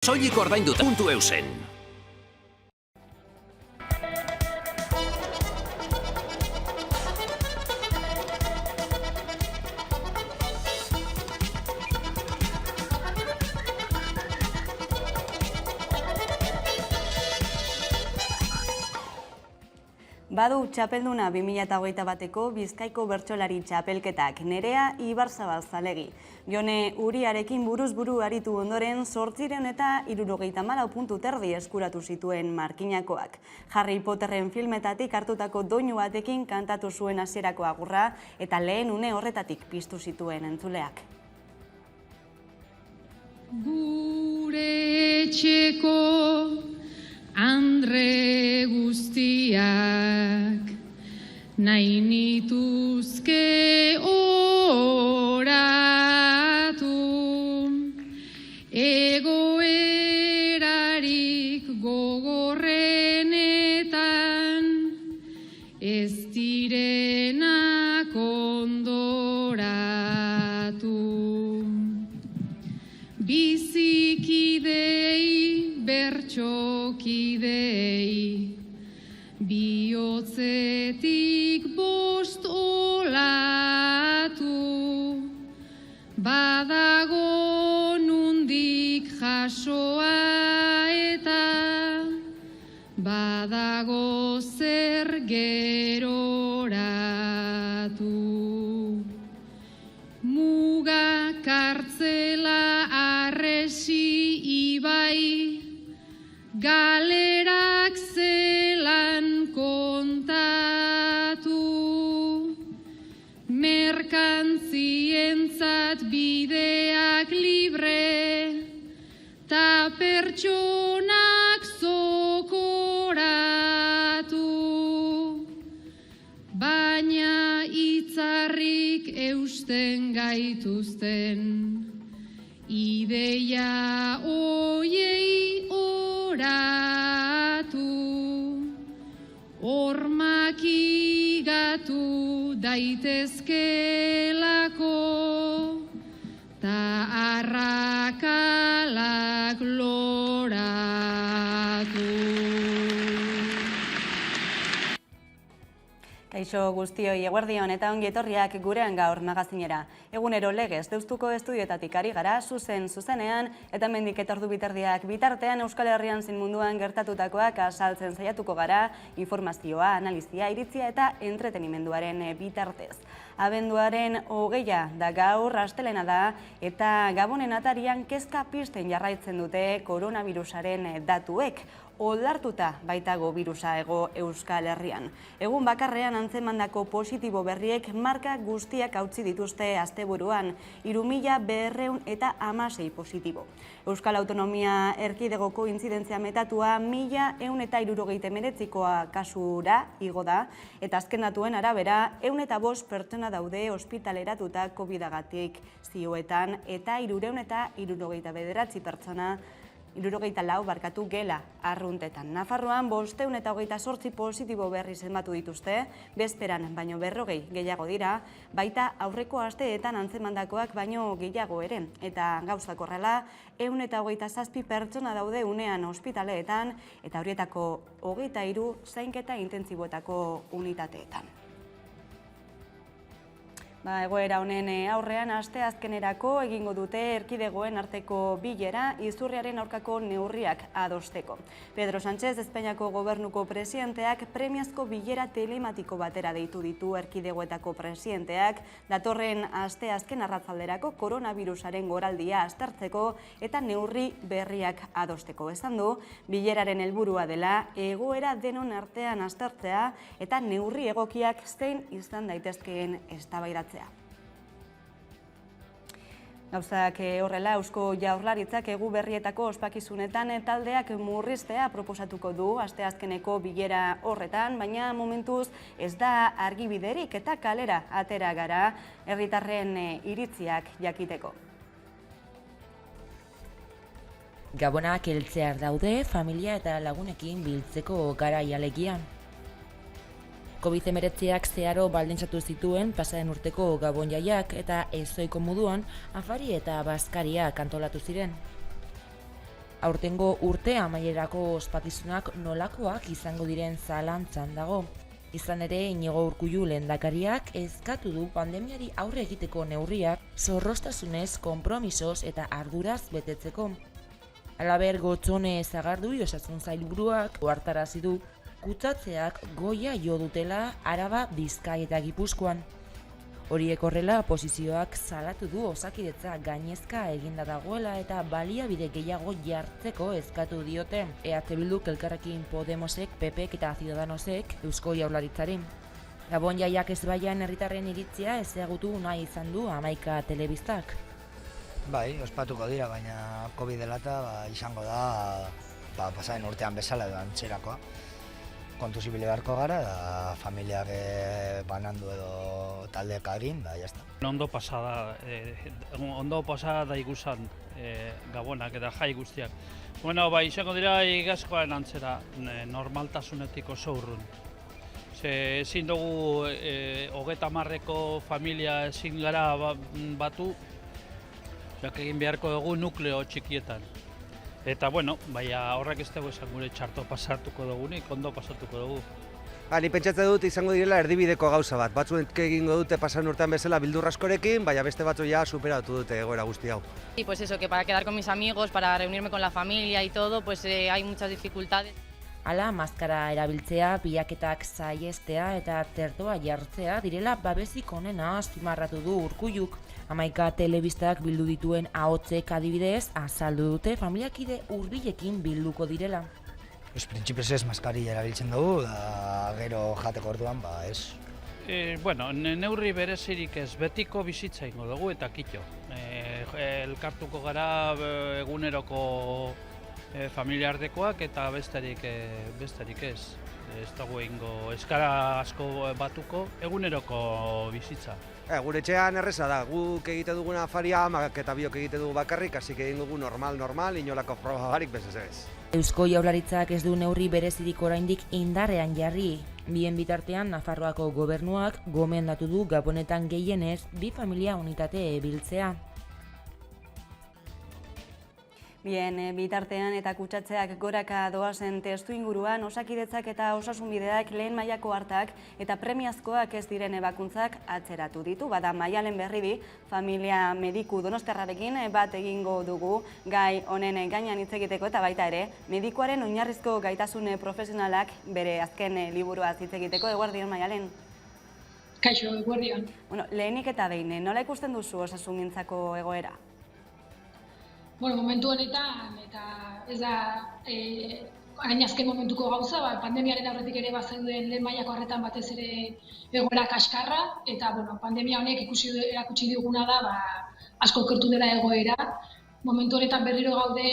Soilik ordainduta.eusen. Badu txapelduna 2021ko Bizkaiko bertsolari txapelketak Nerea Ibarzabal Zalegi. Jone Uriarekin buruz buru aritu ondoren 874 puntu terdi eskuratu zituen markinakoak. Harry Potterren filmetatik hartutako doinu batekin kantatu zuen hasierako agurra eta lehen une horretatik piztu zituen entzuleak. Gure etxeko andre guztiak nahi nituzke oratu, egoerarik gogorrenetan ez direnak ondoratu. Bizikidei, bertxokidei, bihotzetik bost olatu, badago nundik jasoa eta badago zer geroratu. Muga, kartzela, arresi, ibai, galerak zelan kontatu, merkantzientzat bideak libre, ta pertsonak zokoratu, baina itzarrik eusten gaituzten, ideia oiei oratu, hormakigatu daitezkelako, ta arrakalak loratu. Kaixo guztioi, eguerdion eta ongi etorriak gurean gaur magazinera. Egunero legez Deustuko estudioetatik ari gara, zuzenean, eta hemendik etordu bitardiak bitartean Euskal Herrian zein munduan gertatutakoak azaltzen saiatuko gara, informazioa, analizia, iritzia eta entretenimenduaren bitartez. Abenduaren 20 da gaur, astelena da, eta Gabonen atarian kezka pizten jarraitzen dute koronavirusaren datuek. Oldartuta baitago virusa ego Euskal Herrian. Egun bakarrean antzemandako positibo berriek marka guztiak hautsi dituzte asteburuan, 3.216 positibo. Euskal Autonomia Erkidegoko intzidentzia metatua 1.169 kasura igo da, eta azken datuen arabera 105 pertsona daude ospitaleratuta COVID-agatik zioetan, eta 379 pertsona 64 gela arruntetan. Nafarroan 528 positibo berri zenbatu dituzte, bezperan baino 40 gehiago dira, baita aurreko asteetan antzemandakoak baino gehiago ere. Eta gauzak horrela, 127 pertsona daude unean ospitaleetan, eta horietako 23 zainketa intentziboetako unitateetan. Egoera honen aurrean asteazkenerako egingo dute erkidegoen arteko bilera izurriaren aurkako neurriak adosteko. Pedro Sánchez Espainiako gobernuko presidenteak premiazko bilera telematiko batera deitu ditu erkidegoetako presidenteak datorren asteazken arratzalderako koronavirusaren goraldia aztertzeko eta neurri berriak adosteko. Esan du, bileraren helburua dela egoera denon artean aztertzea eta neurri egokiak zein izan daitezkeen eztabaidatzea. Gauzak horrela, Eusko Jaurlaritzak egu berrietako ospakizunetan taldeak murriztea proposatuko du asteazkeneko bilera horretan, baina momentuz ez da argibiderik eta kalera atera gara herritarren iritziak jakiteko. Gabonak heltzear daude, familia eta lagunekin biltzeko garai alegian. COVID-19ak zeharo baldintzatu zituen pasaren urteko Gabon jaiak eta ezoiko moduan afari eta bazkariak antolatu ziren. Aurtengo urte amaierako ospakizunak nolakoak izango diren zalantzan dago. Izan ere, Inigo Urkullu lehendakariak eskatu du pandemiari aurre egiteko neurriak zorroztasunez, konpromisoz eta arduraz betetzeko. Halaber, Gotzone Sagardui osasun sailburuak ohartarazi du kutsatzeak goia jo dutela Araba, Bizkai eta Gipuzkoan. Horiek horrela, posizioak salatu du Osakidetza gainezka eginda dagoela eta baliabide gehiago jartzeko eskatu diote EH Bilduk, Elkarrekin Podemosek, PPek eta Ciudadanosek Eusko Jaurlaritzari. Gabon Jaiak Ezbaian herritarren iritzia ezagutu nahi izan du Hamaika telebistak. Bai, ospatuko dira, baina COVID dela eta izango da pasaren urtean bezala edo antzerakoa. Kontuz ibili beharko gara, da familiak banandu edo taldeak egin, da jazta. Ondo pasada da ikusan Gabonak eta jai guztiak. Bueno, izango dira igazkoaren antzera, normaltasunetik oso urrun. Ezin dugu 30ko familia ezin gara batu, egin beharko dugu nukleo txikietan. Eta, bueno, horrek ez dugu esan gure txarto pasartuko dugunik, ondo pasatuko dugu. Ni pentsatzen dut izango direla erdibideko gauza bat. Batzuek egingo dute pasan urtean bezala bildur askorekin, baina beste batzu ja superatu dute egoera guzti hau. Y pues eso, que para quedar con mis amigos, para reunirme con la familia y todo, pues hay muchas dificultades. Hala, maskara erabiltzea, pilaketak saihestea eta txertoa jartzea direla babesik onena azpimarratu du Urkulluk. Hamaika telebistak bildu dituen ahotsek adibidez azaldu dute familiakide hurbilekin bilduko direla. Printzipioz ez maskarilla erabiltzen dugu, da gero jateko orduan, ez. Neurri berezirik ez, betiko bizitza ingo dugu eta kitxo. Elkartuko gara eguneroko familiartekoak eta besterik ez. Ez dago egingo eskara asko batuko eguneroko bizitza. Gure etxean erreza da, guk egite duguna afaria, amak eta biok egite dugu bakarrik, hasi egin dugu normal, inolako proba barik bezaz ez. Eusko Jaurlaritzak ez du neurri berezirik oraindik indarrean jarri. Bien bitartean, Nafarroako gobernuak gomendatu du Gabonetan gehienez 2 familia unitate biltzea. Bien, bitartean eta kutsatzeak goraka doazen testu inguruan, Osakidetzak eta Osasunbideak lehen mailako hartak eta premiazkoak ez diren ebakuntzak atzeratu ditu. Bada Maialen Berribi, familia mediku donostiarrarekin bat egingo dugu gai honen gainean hitz egiteko eta baita ere, medikuaren oinarrizko gaitasun profesionalak bere azken liburuaz hitz egiteko. Eguerdion, Maialen. Kaixo, eguerdion. Lehenik eta behin, nola ikusten duzu osasungintzako egoera? Momentu honetan, eta ez da orain azken momentuko gauza, pandemiaren aurretik ere bazeuden lehen mailako harretan batez ere egoera kaskarra, eta pandemia honek erakutsi diguna da asko okertu dela egoera. Momentu honetan berriro gaude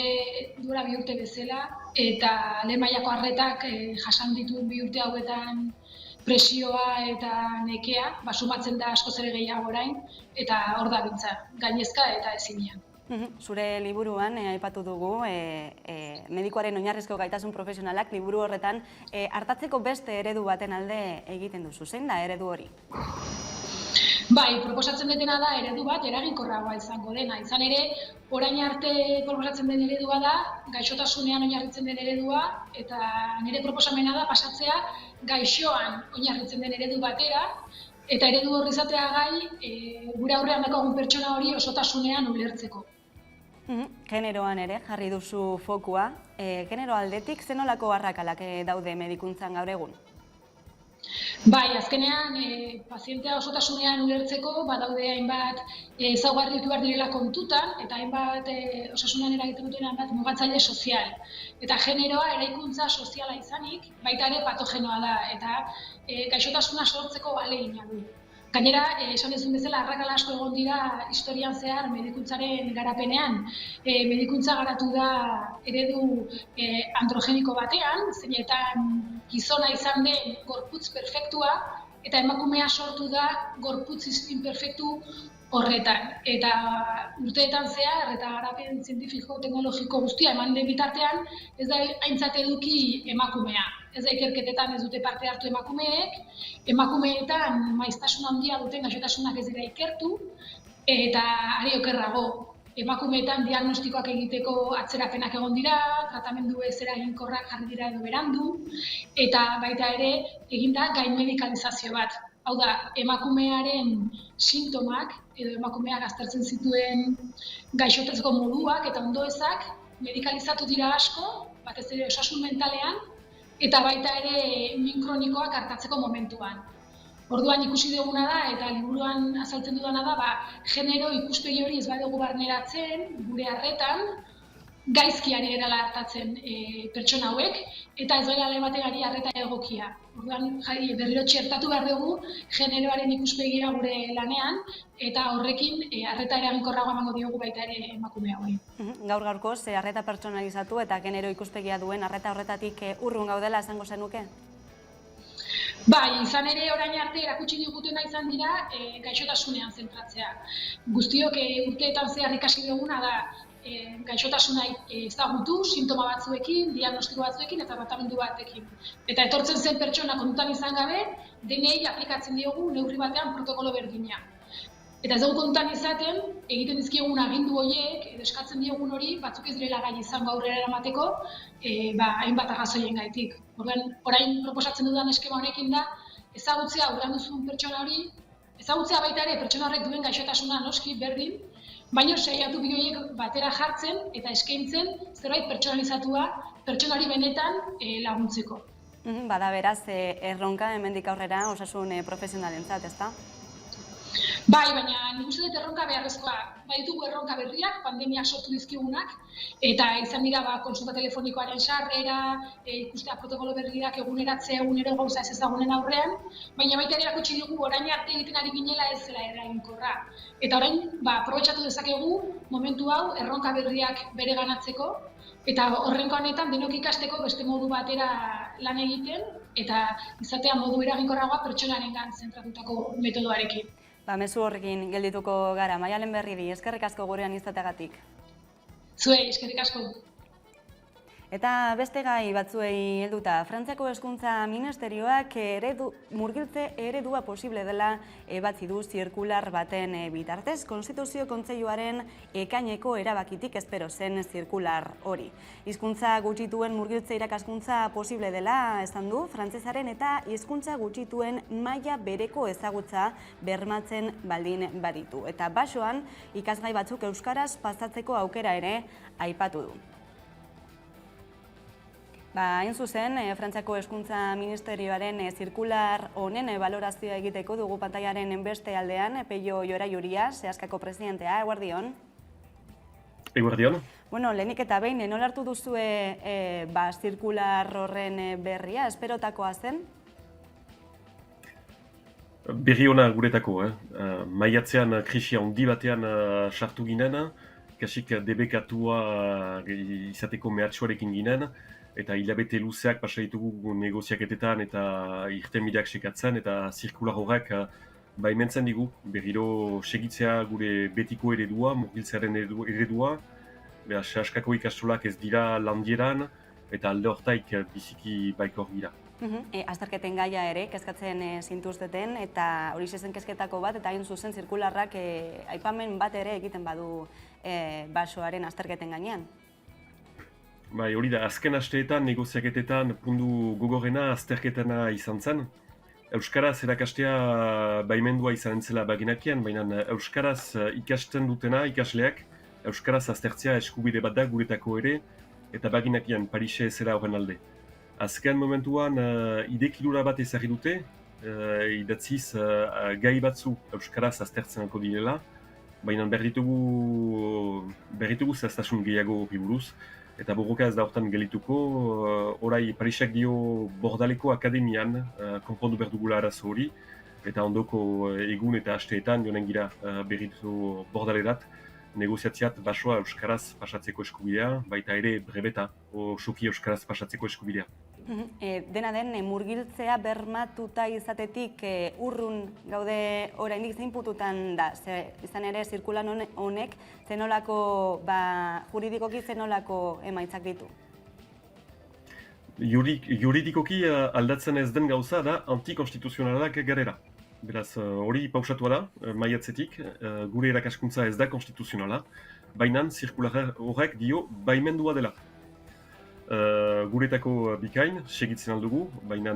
duela 2 urte bezala, eta lehen mailako harretak jasan dituen 2 urte hauetan presioa eta nekea, sumatzen da askoz ere gehiago orain, eta hor da bintza, gainezka eta ezinean. Zure liburuan aipatu dugu medikuaren oinarrizko gaitasun profesionalak liburu horretan hartatzeko beste eredu baten alde egiten duzu. Zein da eredu hori? Bai, proposatzen dutena da eredu bat eraginkorragoa izango dena. Izan ere, orain arte proposatzen den eredua da, gaixotasunean oinarritzen den eredua, eta nire proposamena da pasatzea gaixoan oinarritzen den eredu batera, eta eredu horri izatea gai gure aurrean daukagun pertsona hori osotasunean ulertzeko. Generoan ere jarri duzu fokua. Genero aldetik zenolako arrakalak daude medikuntzan gaur egun? Bai, azkenean pazientea osotasunean ulertzeko badaude hainbat ezaugarri ditu behar direla kontutan eta hainbat osasunean eragiten duten hainbat mugatzaile sozial. Eta generoa eraikuntza soziala izanik, baita ere patogenoa da eta gaixotasuna sortzeko ahalegina du. Gainera, esan duzun bezala, arrakala asko egon dira historian zehar medikuntzaren garapenean. Medikuntza garatu da eredu androgeniko batean, zeinetan gizona izan den gorputz perfektua, eta emakumea sortu da gorputz imperfektu horretan. Eta urteetan zehar eta garapen zientifiko-teknologiko guztia eman den bitartean, ez da aintzat eduki emakumea. Ez da ikerketetan ez dute parte hartu emakumeek, emakumeetan maiztasun handia duten gaixotasunak ez dira ikertu, eta ari okerrago. emakumeetan diagnostikoak egiteko atzerapenak egon dira, tratamendu ez eraginkorrak jarri dira edo berandu, eta baita ere egin da gainmedikalizazio bat. Hau da, emakumearen sintomak edo emakumeak aztertzen zituen gaixotatzeko moduak eta ondoezak medikalizatu dira asko, batez ere osasun mentalean, eta baita ere min kronikoak artatzeko momentuan. Orduan ikusi duguna da, eta liburuan azaltzen dudana da, genero ikuspegi hori ez badugu barneratzen, gure arretan, gaizki ari gerala hartatzen pertsona hauek, eta ez gerala ematen arreta egokia. Orduan, berriro txertatu behar dugu generoaren ikuspegia gure lanean, eta horrekin arreta eraginkorragoa emango diogu baita ere emakume hauei. Gaur-gaurkoz, arreta pertsonalizatu eta genero ikuspegia duen arreta horretatik urrun gaudela esango zenuke? Bai, izan ere orain arte erakutsi digutena izan dira gaixotasunean zentratzea. Guztiok urteetan zehar ikasi duguna da gaixotasuna ezagutu, sintoma batzuekin, diagnostiko batzuekin eta tratamendu batekin. Eta etortzen zen pertsona kontutan izan gabe, denei aplikatzen diogu neurri batean protokolo berdina. Eta ez dugu kontutan izaten, egiten dizkiegun agindu horiek, edo eskatzen diogun hori, batzuk ez direla gai izango aurrera eramateko, hainbat arrazoien gaitik. Orain proposatzen dudan eskema honekin da, ezagutzea aurrean duzun pertsona hori, ezagutzea baita ere pertsona horrek duen gaixotasuna noski berdin, baina saiatu bi horiek batera jartzen eta eskaintzen zerbait pertsonalizatua pertsonari benetan laguntzeko. Bada beraz, erronka hemendik aurrera osasun profesionalentzat, ezta? Bai, baina nik uste dut erronka beharrezkoa. Baditugu erronka berriak, pandemiak sortu dizkigunak, eta izan dira konsulta telefonikoaren sarrera, ikustea protokolo berriak eguneratzea, egunero gauza ez ezagunen aurrean, baina baita ere erakutsi dugu orain arte egiten ari ginela ez zela eraginkorra. Eta orain, aprobetxatu dezakegu momentu hau erronka berriak bereganatzeko, eta horrenko honetan denok ikasteko beste modu batera lan egiten, eta izatea modu eraginkorragoa pertsonarengan zentratutako metodoarekin. Mezu horrekin geldituko gara, Maialen Berridi, eskerrik asko gurean izateagatik. Zuei, eskerrik asko. Eta beste gai batzuei helduta, Frantziako Hezkuntza Ministerioak murgiltze eredua posible dela ebatzi du zirkular baten bitartez, Konstituzio Kontseiluaren ekaineko erabakitik espero zen zirkular hori. Hizkuntza gutxituen murgiltze irakaskuntza posible dela esan du, frantsesaren eta hizkuntza gutxituen maila bereko ezagutza bermatzen baldin baditu. Eta basoan, ikasgai batzuk euskaraz pasatzeko aukera ere aipatu du. Hain zuzen, Frantziako Hezkuntza Ministerioaren zirkular honen balorazioa egiteko dugu pantailaren beste aldean, Peio Joraiuria, Seaskako presidentea, eguerdion. Eguerdion. Lehenik eta behin, nola hartu duzue zirkular horren berria, esperotakoa zen? Berri ona guretako, maiatzean krisia handi batean sartu ginen, kasik debekatua izateko mehatxuarekin ginen, eta hilabete luzeak pasa ditugu negoziaketetan eta irtenbideak sekatzen, eta zirkular horrek baimentzen digu, berriro segitzea gure betiko eredua, murgiltzearen eredua, Seaskako ikastolak ez dira landieran, eta alde hortaik biziki baikor gira. Azterketen gaia ere, kezkatzen zintuzteten, eta hori zen kezketako bat, eta hain zuzen zirkularrak aipamen bat ere egiten badu basoaren azterketen gainean. Bai, hori da, azken asteetan, negoziaketetan, pundu gogorrena azterketena izan zen. Euskaraz erakastea baimendua izan entzela baginakian, baina euskaraz ikasten dutena, ikasleak, euskaraz aztertzea eskubide bat da guretako ere, eta baginakian Parise zera horren alde. Azken momentuan, idekilura bat ezagri dute, idatziz gai batzu euskaraz aztertzenako direla, baina berritugu zehaztasun gehiago horri buruz, eta borroka ez da hortan gelituko, orai Parisak dio Bordaleko Akademian konpondu berdugula arazo hori, eta ondoko egun eta asteetan joan gira berritu Bordalerat, negoziatziat basoa euskaraz pasatzeko eskubidea, baita ere brebeta, osoki euskaraz pasatzeko eskubidea. Dena den, murgiltzea bermatuta izatetik urrun gaude oraindik zein pututan da, izan ere zirkulan honek zenolako, juridikoki zenolako emaitzak ditu? Juridikoki aldatzen ez den gauza da antikonstituzionalak garela. Beraz, hori pausatua da, maiatzetik, gure erakaskuntza ez da konstituzionala, baina zirkular horrek dio baimendua dela. Guretako bikain, segitzen aldugu, baina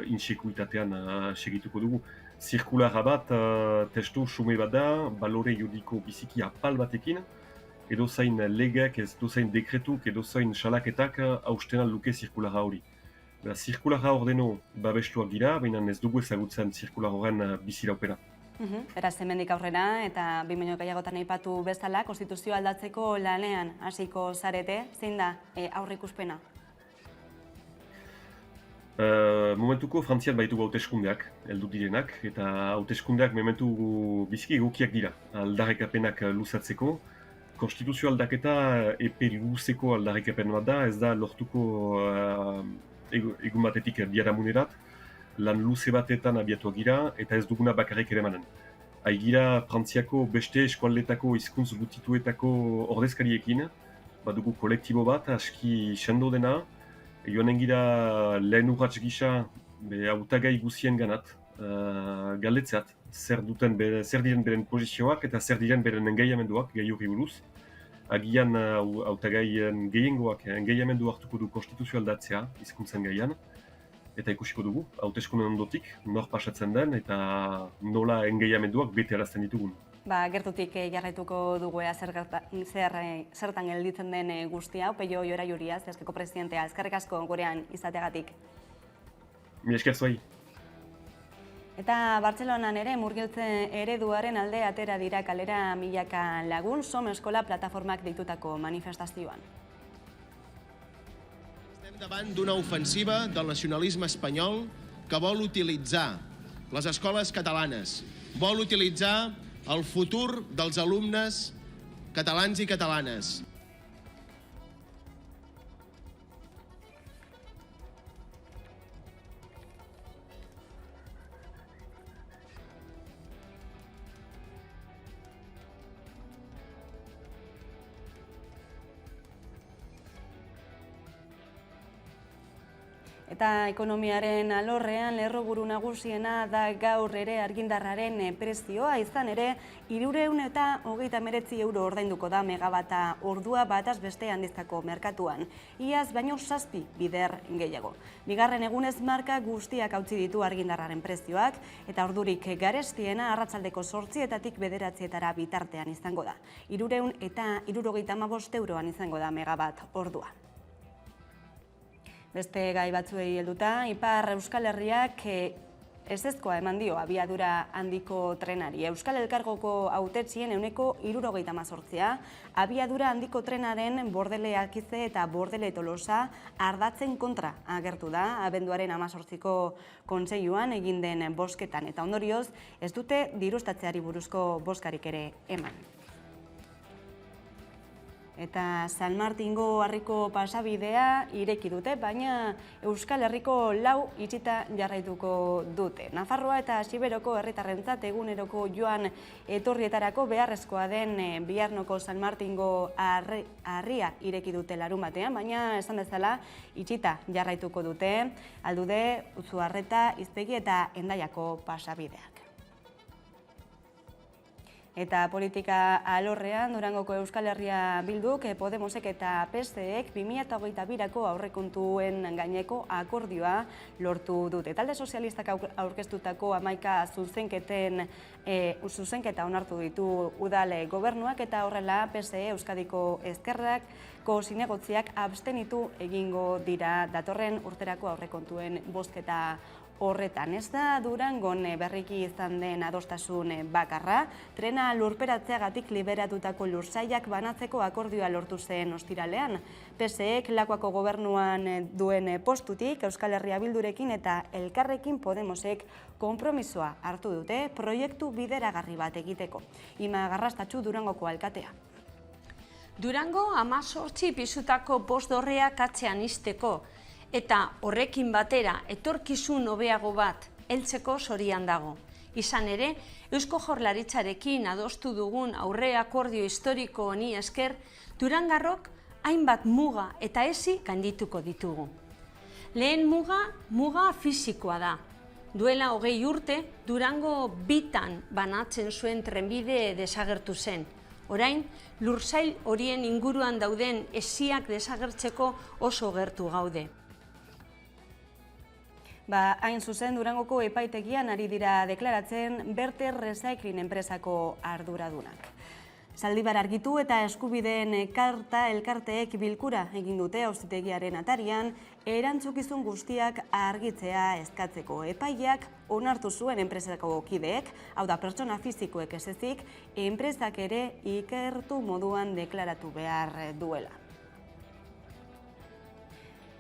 insekuitatean segituko dugu. Zirkulara bat testu sume bat da, balore juridiko biziki apal batekin, edozain legek, edozain dekretuk, edozain salaketak hausten luke zirkulara hori. Zirkulara ordeno babestuak dira, baina ez dugu ezagutzen zirkular horren biziraupena. Beraz, hemendik aurrera eta behin baino gehiagotan aipatu bezala, konstituzioa aldatzeko lanean hasiko zarete, zein da aurreikuspena? Momentuko Frantzian baitugu hauteskundeak, heldu direnak, eta hauteskundeak momentu biziki egokiak dira, aldarrikapenak luzatzeko. Konstituzio aldaketa epe luzeko aldarrikapen bat da, ez da lortuko egun batetik biharamunerat, lan luze batetan abiatuak gira, eta ez duguna bakarrik ere manen. Aigira Frantziako beste eskualdetako hizkuntz gutituetako ordezkariekin, badugu kolektibo bat, aski sendo dena, joanen gira lehen urratz gisa hautagai guzien ganat, galdetzeat, zer diren beren posizioak eta zer diren beren engaiamenduak gai hori buruz. Agian hautagaien gehiengoak engaiamendu hartuko du konstituzio aldatzea hizkuntzen gaian, eta ikusiko dugu, hauteskunden ondotik, nor pasatzen den eta nola engaiamenduak bete arazten ditugun. Gertutik jarraituko dugu zertan gelditzen den guztia, Peio Jora Juria, zehazkeko presidentea, eskerrik asko gurean izateagatik. Mi esker zuai. Eta Bartzelonan ere murgiltze ereduaren alde atera dira kalera milaka lagun Som Eskola plataformak deitutako manifestazioan. Estem davant d'una ofensiva del nacionalisme espanyol que vol utilitzar les escoles catalanes, vol utilitzar el futur dels alumnes catalans i catalanes. Eta ekonomiaren alorrean lerroburu nagusiena da gaur ere argindarraren prezioa, izan ere 329 euro ordainduko da megabata ordua bataz beste handizkako merkatuan. Iaz baino 7 bider gehiago. Bigarren egunez marka guztiak hautsi ditu argindarraren prezioak eta ordurik garestiena arratsaldeko 8:00 9:00 bitartean izango da. 375 euroan izango da megabat ordua. Beste gai batzuei helduta, Ipar Euskal Herriak ezezkoa eman dio abiadura handiko trenari. Euskal Elkargoko hautetsien 78%, abiadura handiko trenaren Bordele-Akize eta Bordele-Tolosa ardatzen kontra agertu da, abenduaren 18ko kontseiluan egin den bozketan, eta ondorioz ez dute dirustatzeari buruzko bozkarik ere eman. Eta San Martingo harriko pasabidea ireki dute, baina Euskal Herriko 4 itxita jarraituko dute. Nafarroa eta Siberoko herritarrentzat eguneroko joan etorrietarako beharrezkoa den Biarnoko San Martingo harria ireki dute larunbatean, baina esan bezala itxita jarraituko dute Aldude, Utzuarreta, Izpegi eta Hendaiako pasabideak. Eta politika alorrean, Durangoko Euskal Herria Bilduk, Podemosek eta PSek 2022ko aurrekontuen gaineko akordioa lortu dute. Talde sozialistak aurkeztutako 11 zuzenketa onartu ditu udal gobernuak eta horrela PSE Euskadiko Ezkerrako zinegotziak abstenitu egingo dira datorren urterako aurrekontuen bozketa horretan. Ez da Durangon berriki izan den adostasun bakarra, trena lurperatzeagatik liberatutako lursaiak banatzeko akordioa lortu zen ostiralean. PSEek Lakuako gobernuan duen postutik Euskal Herria Bildurekin eta Elkarrekin Podemosek konpromisoa hartu dute proiektu bideragarri bat egiteko. Ima Garrastatxu, Durangoko alkatea. Durango 18 pisutako postdorreak atzean izteko, eta horrekin batera etorkizun hobeago bat heltzeko zorian dago. Izan ere, Eusko Jaurlaritzarekin adostu dugun aurre akordio historiko honi esker, Durangarrok hainbat muga eta ezi gaindituko ditugu. Lehen muga fisikoa da. Duela 20 urte, Durango bitan banatzen zuen trenbide desagertu zen. Orain, lursail horien inguruan dauden hesiak desagertzeko oso gertu gaude. Hain zuzen Durangoko epaitegian ari dira deklaratzen Berter Recycling enpresako arduradunak. Zaldibar argitu eta eskubideen karta elkarteek bilkura egin dute auzitegiaren atarian, erantzukizun guztiak argitzea eskatzeko. Epaileak onartu zuen enpresako kideek, hau da pertsona fizikoek ez ezik, enpresak ere ikertu moduan deklaratu behar duela.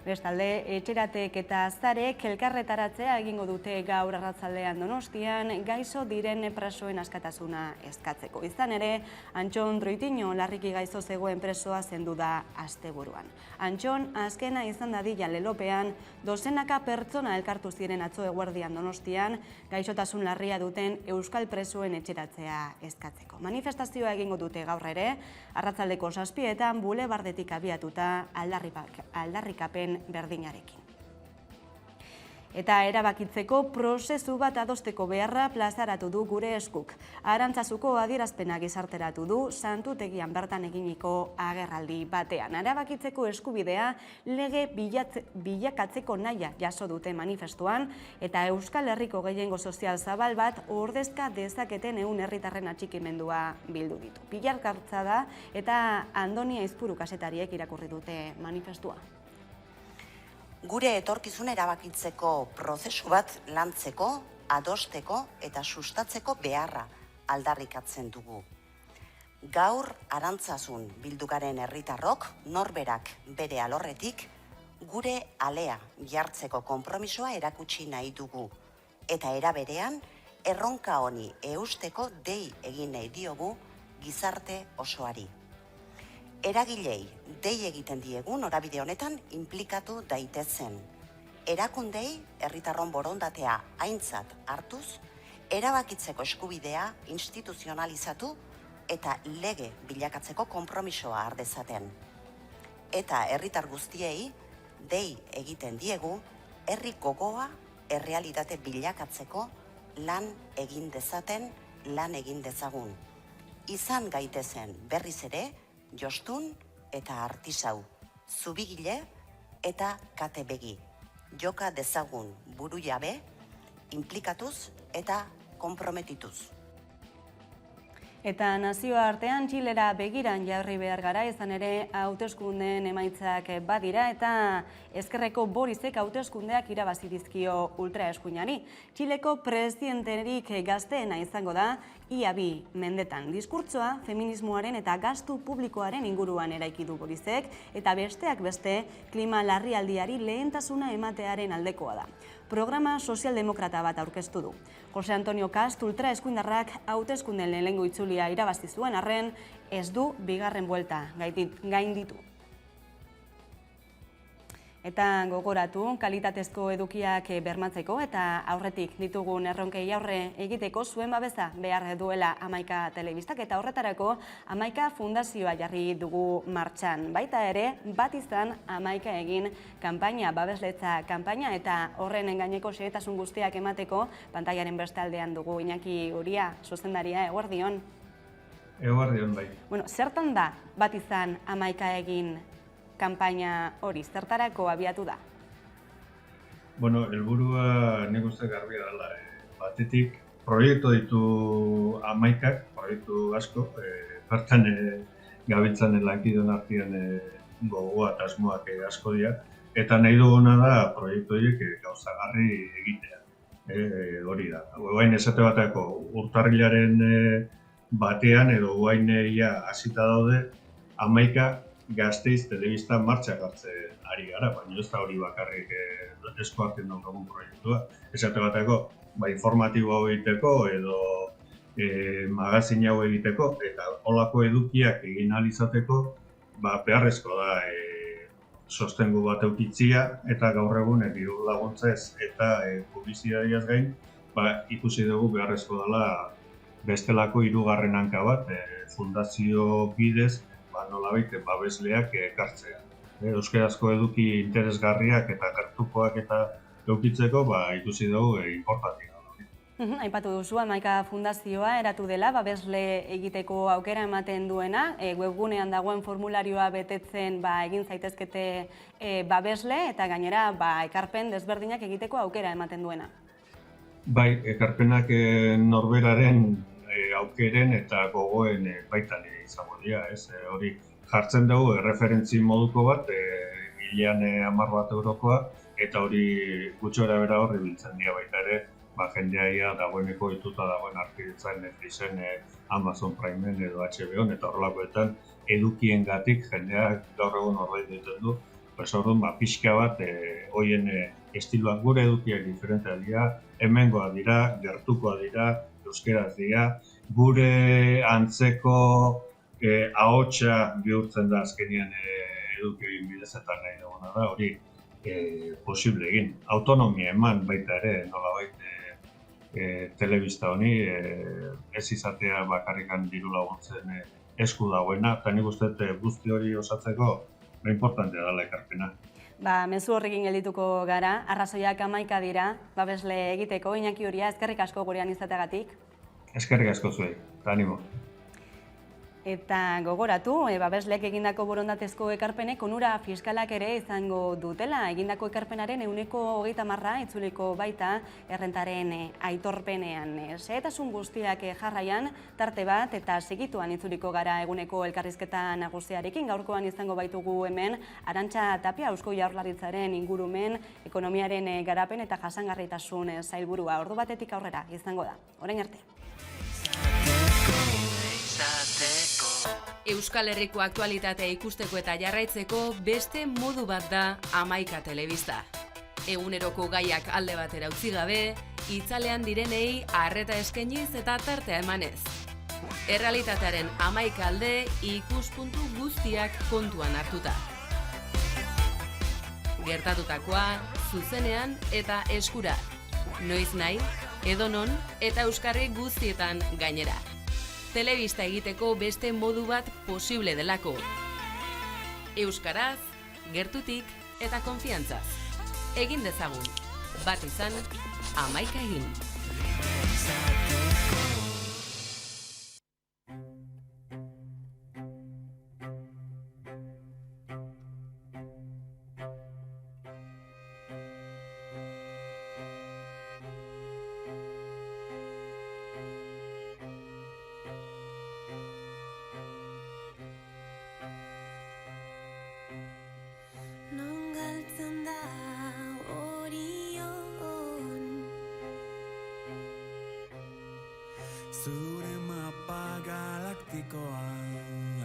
Bestalde, Etxeratek eta Zarek elkarretaratzea egingo dute gaur arratzaldean Donostian, gaixo diren presoen askatasuna eskatzeko. Izan ere, Antxon Troitiño larriki gaixo zegoen presoa zendu da asteburuan. Antxon, azkena izan dadila lelopean, dozenaka pertsona elkartu ziren atzo eguerdian Donostian, gaixotasun larria duten euskal presoen etxeratzea eskatzeko. Manifestazioa egingo dute gaur ere, arratzaldeko 7etan bulebardetik abiatuta aldarrikapen berdinarekin. Eta erabakitzeko prozesu bat adosteko beharra plazaratu du Gure Eskuk. Arantzazuko adierazpena gizarteratu du Santutegian bertan eginiko agerraldi batean. Erabakitzeko eskubidea lege bilakatzeko nahia jaso dute manifestuan eta Euskal Herriko gehiengo sozial zabal bat ordezka dezaketen 100 herritarren atxikimendua bildu ditu. Pilarkartza da eta Andoni Aizpuru kazetariek irakurri dute manifestua. Gure etorkizun erabakitzeko prozesu bat lantzeko, adosteko eta sustatzeko beharra aldarrikatzen dugu. Gaur Arantzazun bildugaren herritarrok norberak bere alorretik gure alea jartzeko konpromisoa erakutsi nahi dugu eta era berean erronka honi eusteko dei egin nahi diogu gizarte osoari. Eragilei dei egiten diegu norabide honetan inplikatu daitezen. Erakundei herritarron borondatea aintzat hartuz, erabakitzeko eskubidea instituzionalizatu eta lege bilakatzeko konpromisoa har dezaten. Eta herritar guztiei dei egiten diegu herri gogoa errealitate bilakatzeko lan egin dezaten, lan egin dezagun. Izan gaitezen berriz ere, jostun eta artisau, zubigile eta kate begi. Joka dezagun buru jabe, inplikatuz eta konprometituz. Eta nazioartean Txilera begiran jarri behar gara, izan ere hauteskundeen emaitzak badira eta ezkerreko Borisek hauteskundeak irabazi dizkio ultraeskuinari. Txileko presidenterik gazteena izango da ia 2 mendetan. Diskurtsoa feminismoaren eta gastu publikoaren inguruan eraiki du Borisek eta besteak beste klima larrialdiari lehentasuna ematearen aldekoa da. Programa sozialdemokrata bat aurkeztu du. Jose Antonio Kast ultraeskuindarrak hauteskundeen lehenengo itzulia irabazi zuen arren, ez du bigarren buelta gainditu. Eta gogoratu, kalitatezko edukiak bermatzeko eta aurretik ditugun erronkei aurre egiteko zuen babesa behar duela Hamaika Telebistak eta horretarako Hamaika Fundazioa jarri dugu martxan. Baita ere, bat izan Hamaika egin kanpaina, babesletza kanpaina eta horren gaineko xehetasun guztiak emateko pantailaren beste aldean dugu Iñaki Uria, zuzendaria, eguerdion. Eguerdion bai. Zertan da bat izan Hamaika egin kanpaina hori, zertarako abiatu da? Helburua nik uste garbi dela. Batetik, proiektu ditu Hamaikak, proiektu asko, bertan gabiltzan lankideon artean gogoa eta asmoak asko dira, eta nahi duguna da proiektu horiek gauzagarri egitea. Hori da. Guain esate bateko urtarrilaren batean edo guain hasita daude Hamaika Gasteiz telebista martxak hartzen ari gara, baina ez da hori bakarrik esku hartzen daukagun proiektua. Esate bateko, informatibo hau egiteko edo magazin hau egiteko eta holako edukiak egin ahal izateko beharrezko da sostengu bat eukitzia eta gaur egun diru laguntzez eta publizitateaz gain ikusi dugu beharrezko dela bestelako 3. hanka bat fundazio bidez nolabait babesleak ekartzea. Euskarazko eduki interesgarriak eta gertukoak eta eukitzeko ikusi dugu inportantea. Aipatu duzu, Amaika Fundazioa eratu dela, babesle egiteko aukera ematen duena, webgunean dagoen formularioa betetzen egin zaitezkete babesle, eta gainera ekarpen desberdinak egiteko aukera ematen duena. Bai, ekarpenak norberaren aukeren eta gogoen baitan izango dira, ez? Hori jartzen dugu erreferentzi moduko bat, hilean 10 eurokoa, eta hori gutxora bera horri biltzen dira baita ere, jendea dagoeneko ituta dagoen Arkidetzan, Netflixen, Amazon Primeen edo HBO-n eta horrelakoetan edukiengatik jendeak gaur egun ordaindu egiten du. Orduan, pixka bat, hoien estiloan gure edukiak diferenteak dira, hemengoa dira, gertukoa dira, euskeraz dira, gure antzeko ahotsa bihurtzen da azkenean edukien bidezetan nahi duguna da, hori posible egin. Autonomia eman baita ere, nolabait telebista honi, ez izatea bakarrikan diru laguntzen esku dagoena, eta nik uste guzti hori osatzeko importantea dela ekarpena. Mezu horrekin geldituko gara, arrazoiak 11 dira, babesle egiteko, Iñaki Uria, eskerrik asko gurean izateagatik. Eskerrik asko zuei, eta animo. Eta gogoratu, babesleek egindako borondatezko ekarpenek onura fiskalak ere izango dutela. Egindako ekarpenaren 30% itzuliko baita errentaren aitorpenean. Xehetasun guztiak jarraian, tarte bat eta segituan itzuliko gara eguneko elkarrizketa nagusiarekin. Gaurkoan izango baitugu hemen Arantxa Tapia, Eusko Jaurlaritzaren ingurumen, ekonomiaren garapen eta jasangarritasun sailburua. Ordu batetik aurrera izango da. Orain arte. Euskal Herriko aktualitatea ikusteko eta jarraitzeko beste modu bat da Amaika Telebista. Eguneroko gaiak alde batera utzi gabe, itzalean direnei arreta eskainiz eta tartea emanez. Errealitatearen 11 alde ikuspuntu guztiak kontuan hartuta. Gertatutakoa, zuzenean eta eskura. Noiz nahi, edonon eta euskarri guztietan gainera. Telebista egiteko beste modu bat posible delako. Euskaraz, gertutik eta konfiantzaz. Egin dezagun, bat izan, Amaika egin. Zure mapa galaktikoan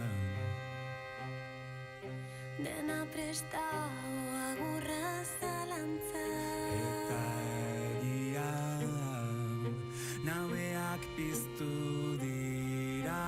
dena prestao agurra zalantza eta egia nabeak piztu dira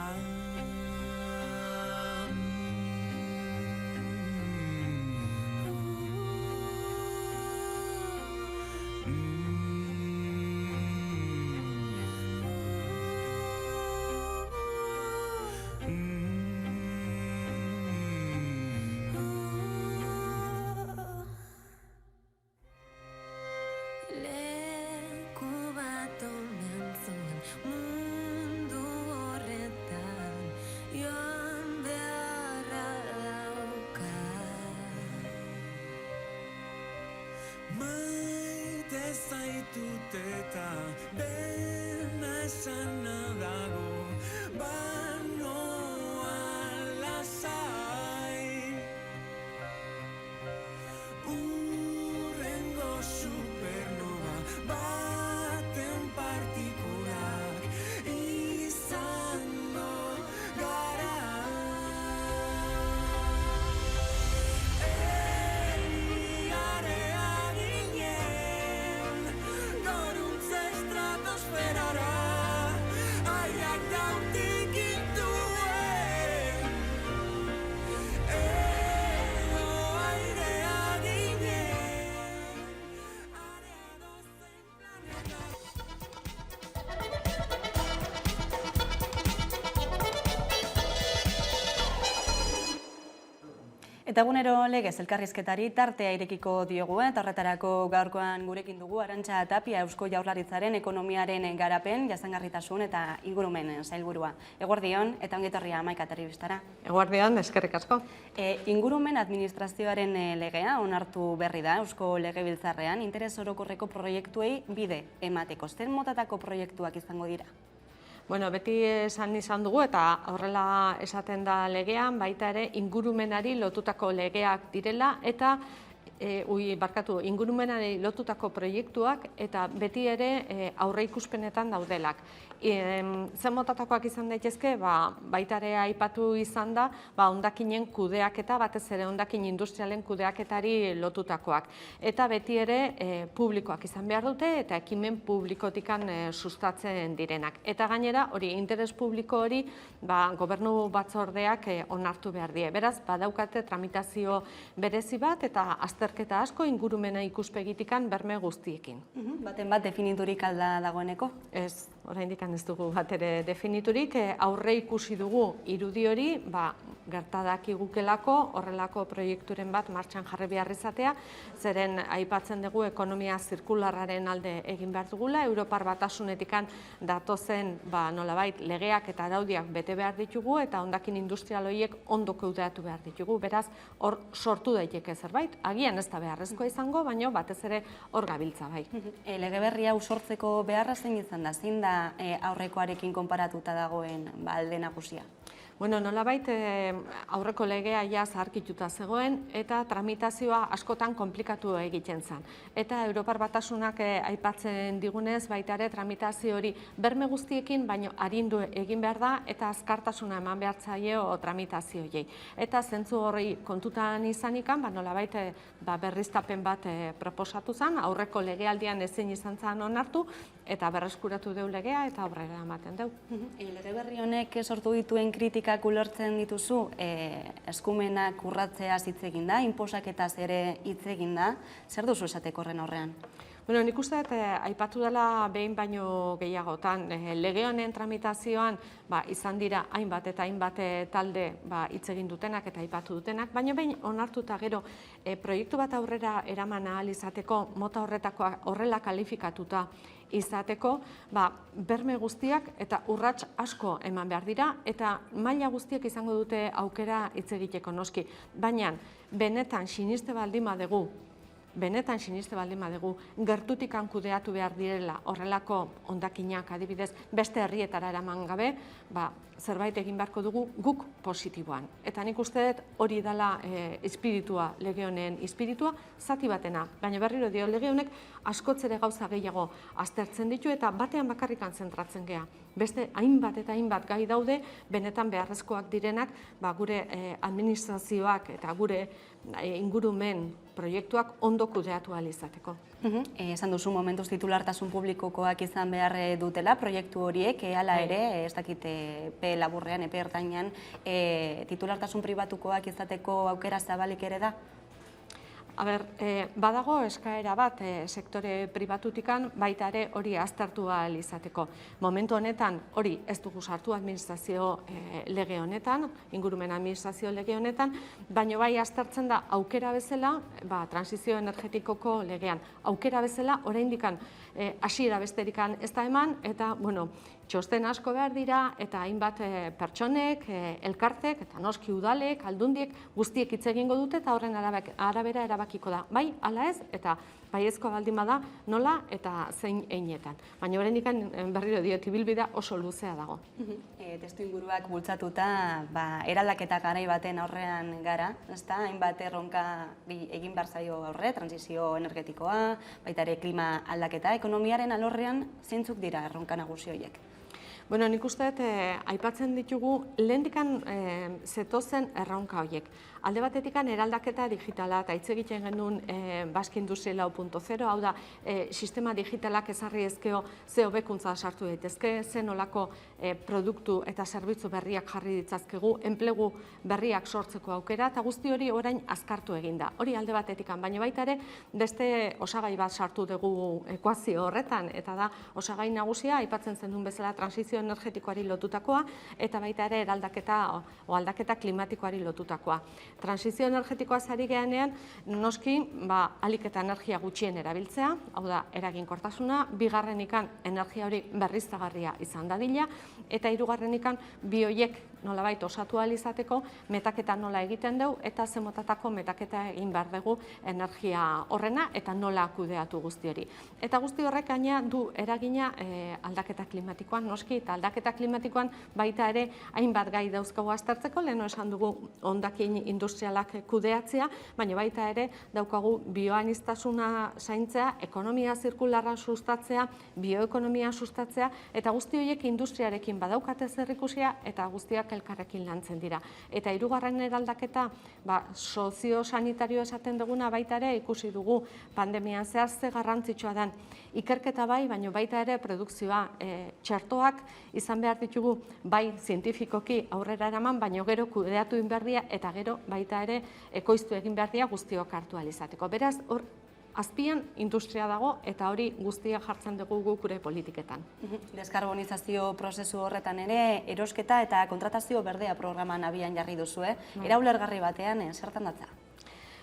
zaitut eta dena esana dago banoa lasai urrengo supernova baten partikulak izango gara Airak dautik Eta egunero legez elkarrizketari tartea irekiko diogu, eta horretarako gaurkoan gurekin dugu Arantxa Tapia Eusko Jaurlaritzaren ekonomiaren garapen, jasangarritasun eta ingurumen sailburua. Eguerdion eta ongetorria Amaika telebistara. Eguerdion, eskerrik asko. Ingurumen administrazioaren legea onartu berri da Eusko Legebiltzarrean interes orokorreko proiektuei bide emateko. Zer motatako proiektuak izango dira? Bueno, beti esan dugu eta horrela esaten da legean, baita ere ingurumenari lotutako legeak direla eta ingurumenari lotutako proiektuak eta beti ere aurreikuspenetan daudelak. Zer motatakoak izan daitezke, baita ere aipatu izan da, hondakinen kudeaketa, batez ere hondakin industrialen kudeaketari lotutakoak. Eta beti ere publikoak izan behar dute eta ekimen publikotikan sustatzen direnak. Eta gainera, hori interes publiko hori gobernu batzordeak onartu behar die. Beraz, badaukate tramitazio berezi bat eta azterketa asko ingurumena ikuspegitikan berme guztiekin. Baten bat definiturik alda dagoeneko? Ez, oraindik ez dugu bat ere definiturik, aurre ikusi dugu irudi hori, gertadakigukelako horrelako proiekturen bat martxan jarri behar izatea, zeren aipatzen dugu ekonomia zirkularraren alde egin behar dugula, Europar Batasunetikan datozen nolabait legeak eta araudiak bete behar ditugu eta hondakin industrial horiek ondo kudeatu behar ditugu, beraz hor sortu daiteke zerbait, agian ez da beharrezkoa izango, baina batez ere hor gabiltza bai. Lege berri hau sortzeko beharra zein izan da, zein da aurrekoarekin konparatuta dagoen alde nagusia? Bueno, nolabait aurreko legea ja zaharkituta zegoen eta tramitazioa askotan konplikatu egiten zen. Eta Europar Batasunak aipatzen digunez baita ere tramitazio hori berme guztiekin, baino arindu egin behar da eta azkartasuna eman behar zaio tramitazioei. Eta zentzu horri kontutan izanikan, nolabait berriztapen bat proposatu zen, aurreko legealdian ezin izan zen onartu eta berreskuratu deu legea eta aurrera ematen deu. Lege berri honek sortu dituen kritikak ulertzen dituzu, eskumenak urratzeaz hitz egin da, inposaketaz ere hitz egin da, zer duzu esateko horren aurrean? Bueno, nik uste aipatu dela behin baino gehiagotan, lege honen tramitazioan izan dira hainbat eta hainbat talde hitz egin dutenak eta aipatu dutenak, baina behin onartuta gero proiektu bat aurrera eraman ahal izateko, mota horretakoa horrela kalifikatuta izateko, berme guztiak eta urrats asko eman behar dira eta maila guztiak izango dute aukera hitz egiteko noski, baina benetan siniste baldin badugu, gertutik kudeatu behar direla horrelako hondakinak adibidez beste herrietara eraman gabe, zerbait egin beharko dugu guk positiboan. Eta nik uste dut hori dela espiritua, lege honen espiritua, zati batena. Baina berriro dio, lege honek askotzere gauza gehiago aztertzen ditu eta batean bakarrikan zentratzen gea. Beste hainbat eta hainbat gai daude, benetan beharrezkoak direnak, gure administrazioak eta gure ingurumen proiektuak ondo kudeatu ahal izateko. Esan duzu momentuz titulartasun publikokoak izan behar dutela proiektu horiek, hala ere, ez dakit epe laburrean, epe ertainan, titulartasun pribatukoak izateko aukera zabalik ere da? Badago eskaera bat sektore pribatutikan baita ere hori aztertu ahal izateko. Momentu honetan hori ez dugu sartu administrazio lege honetan, ingurumen administrazio lege honetan, baina bai aztertzen da aukera bezala, transizio energetikoko legean, aukera bezala oraindikan hasiera besterikan ez da eman eta, txosten asko behar dira eta hainbat pertsonek, elkartek eta noski udalek, aldundiek guztiek hitz egingo dute eta horren arabera erabakiko da. Bai, ala ez eta baiezkoa baldin bada nola eta zein heinetan. Baina oraindik berriro diot ibilbidea oso luzea dago. Testu inguruak bultzatuta eraldaketa garai baten aurrean gara, ezta? Hainbat erronka egin behar zaio aurre, transizio energetikoa, baita ere klima aldaketa, ekonomiaren alorrean zeintzuk dira erronka nagusi horiek? Bueno, nik uste aipatzen ditugu lehendikan zetozen erronka horiek. Alde batetikan eraldaketa digitala eta hitz egiten genuen Basque Industry 4.0, hau da sistema digitalak ezarri ezkeo ze hobekuntza sartu daitezke, ze nolako produktu eta zerbitzu berriak jarri ditzazkegu, enplegu berriak sortzeko aukera eta guzti hori orain azkartu egin da. Hori alde batetikan, baina baita ere beste osagai bat sartu dugu ekuazio horretan eta da osagai nagusia aipatzen zenuen bezala transizio energetikoari lotutakoa eta baita ere eraldaketa o aldaketa klimatikoari lotutakoa. Transizio energetikoaz ari geanean, noski, ahalik eta energia gutxien erabiltzea, hau da, eraginkortasuna, bigarrenikan energia hori berriztagarria izan dadila, eta hirugarrenikan bi horiek nolabait osatu ahal izateko metaketa nola egiten dugu eta ze motatako metaketa egin behar dugu energia horrena eta nola kudeatu guzti hori. Eta guzti horrek gaina du eragina aldaketa klimatikoan, noski, eta aldaketa klimatikoan baita ere hainbat gai dauzkagu aztertzeko, leheno esan dugu hondakin industrialak kudeatzea, baina baita ere daukagu bioaniztasuna zaintzea, ekonomia zirkularra sustatzea, bioekonomia sustatzea, eta guzti horiek industriarekin badaukate zerikusia eta guztiak elkarrekin lantzen dira. Eta hirugarren eraldaketa sozio-sanitario esaten duguna baita ere ikusi dugu pandemian zehar ze garrantzitsua den. Ikerketa bai, baina baita ere produkzioa txertoak izan behar ditugu bai zientifikoki aurrera eraman, baina gero kudeatu egin behar dira eta gero baita ere ekoiztu egin behar dira guztiok hartu ahal izateko. Beraz, hor azpian industria dago eta hori guztia jartzen dugu guk gure politiketan. Deskarbonizazio prozesu horretan ere erosketa eta kontratazio berdea programan abian jarri duzu, era ulergarri batean zertan datza?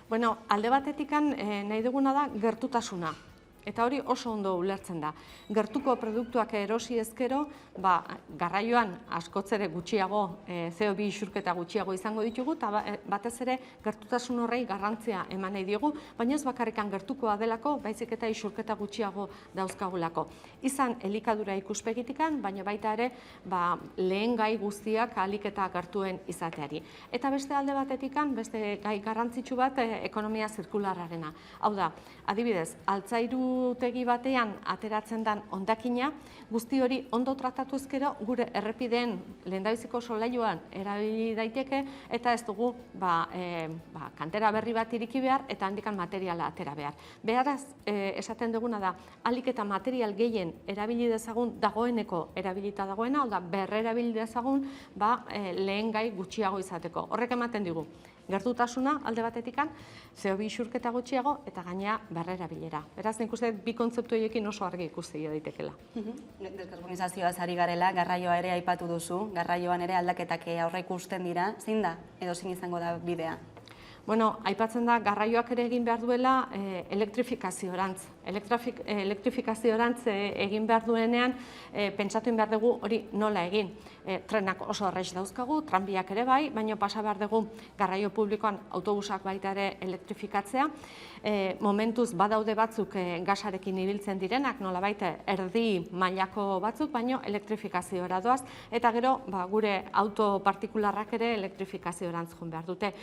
Bueno, alde batetikan nahi duguna da gertutasuna. Eta hori oso ondo ulertzen da. Gertuko produktuak erosi ezkero, garraioan askotzere gutxiago, CO2 isurketa gutxiago izango ditugu, eta batez ere gertutasun horrei garrantzia eman nahi diogu, baina ez bakarrikan gertukoa delako, baizik eta isurketa gutxiago dauzkagulako. Izan elikadura ikuspegitikan, baina baita ere lehen gai guztiak ahalik eta gertuen izateari. Eta beste alde batetikan, beste gai garrantzitsu bat ekonomia zirkularrarena. Hau da, adibidez, altzairutegi batean ateratzen den hondakina, guzti hori ondo tratatu ezkero gure errepideen lehendabiziko solailuan erabili daiteke eta ez dugu kantera berri bat iriki behar eta handikan materiala atera behar. Beraz, esaten duguna da, ahalik eta material gehien erabili dezagun dagoeneko erabilita dagoena, hau da, berrerabili dezagun lehen gai gutxiago izateko. Horrek ematen digu. Gertutasuna alde batetikan, CO2 isurketa gutxiago eta gaina berrerabilera. Beraz, nik uste bi kontzeptu horiekin oso argi ikusi daitekela. Deskarbonizazioaz ari garela, garraioa ere aipatu duzu, garraioan ere aldaketak aurreikusten dira, zein da edo zein izango da bidea? Bueno, aipatzen da, garraioak ere egin behar duela elektrifikazioarantz. Elektrifikazioarantz egin behar duenean, pentsatu behar dugu hori nola egin. Trenak oso erraiz dauzkagu, tranbiak ere bai, baina pasa behar dugu garraio publikoan autobusak baita ere elektrifikatzea. Momentuz badaude batzuk gasarekin ibiltzen direnak, nola baita erdi mailako batzuk, baina elektrifikazioara doaz, eta gero gure auto partikularrak ere elektrifikazioarantz joan behar dute.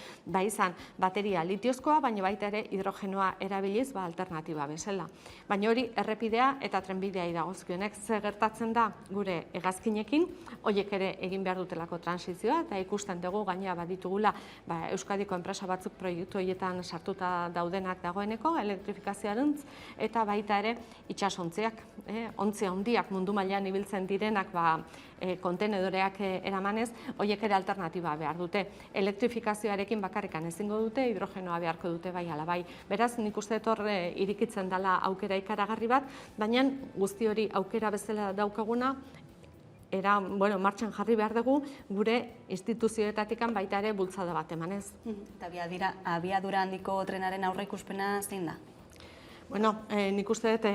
Izan, bateria litiozkoa, baina baita ere hidrogenoa erabiliz alternatiba bezala. Baina hori errepidea eta trenbidea dagozkionek zer gertatzen da gure hegazkinekin, horiek ere egin behar dutelako transizioa, eta ikusten dugu gaina baditugula Euskadiko enpresa batzuk proiektu horietan sartuta daudenak dagoeneko, elektrifikazioarantz, eta baita ere itsasontziak, ontzi handiak mundu mailan ibiltzen direnak kontenedoreak eramanez, horiek ere alternatiba behar dute. Elektrifikazioarekin bakarrikan ezingo dute, hidrogenoa beharko dute bai ala bai. Beraz, nik uste hor irikitzen dela aukera ikaragarri bat, baina guzti hori aukera bezala daukaguna, martxan jarri behar dugu gure instituzioetatik baita ere bultzada bat emanez. Eta abiadura handiko trenaren aurreikuspena zein da? Bueno, nik uste dut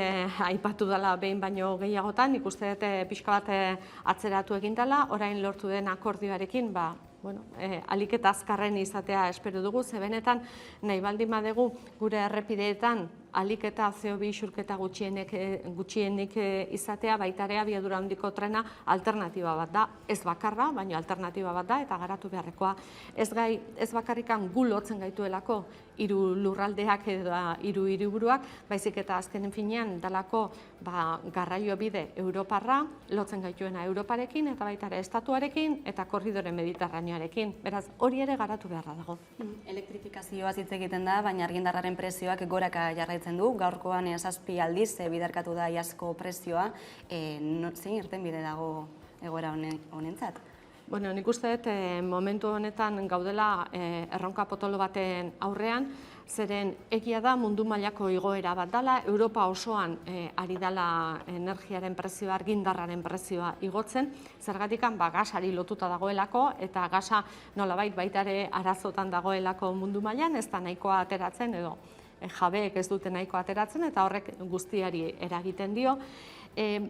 aipatu dela behin baino gehiagotan, nik uste dut pixka bat atzeratu egin dela, orain lortu den akordioarekin, ahalik eta azkarren izatea espero dugu, ze benetan nahi baldin badugu gure errepideetan ahalik eta CO2 isurketa gutxienik izatea, baita ere abiadura handiko trena alternatiba bat da, ez bakarra, baina alternatiba bat da, eta garatu beharrekoa. Ez bakarrikan gu lotzen gaituelako hiru lurraldeak edo hiru hiriburuak, baizik eta azkenen finean dalako garraio bide Europarra, lotzen gaituena Europarekin, eta baita ere estatuarekin, eta korridore mediterraneoarekin. Beraz, hori ere garatu beharra dago. Elektrifikazioaz hitz egiten da, baina argindarraren prezioak goraka jarraitzen du, gaurkoan 7 aldiz biderkatu da iazko prezioa, zein irtenbide dago egoera honentzat? Bueno, nik uste dut momentu honetan gaudela erronka potolo baten aurrean, Zeren egia da mundu mailako igoera bat dela, Europa osoan ari dela energiaren prezioa, argindarraren prezioa igotzen, zergatik gasari lotuta dagoelako eta gasa nolabait baita ere arazotan dagoelako mundu mailan, ez da nahikoa ateratzen edo jabeek ez dute nahikoa ateratzen eta horrek guztiari eragiten dio.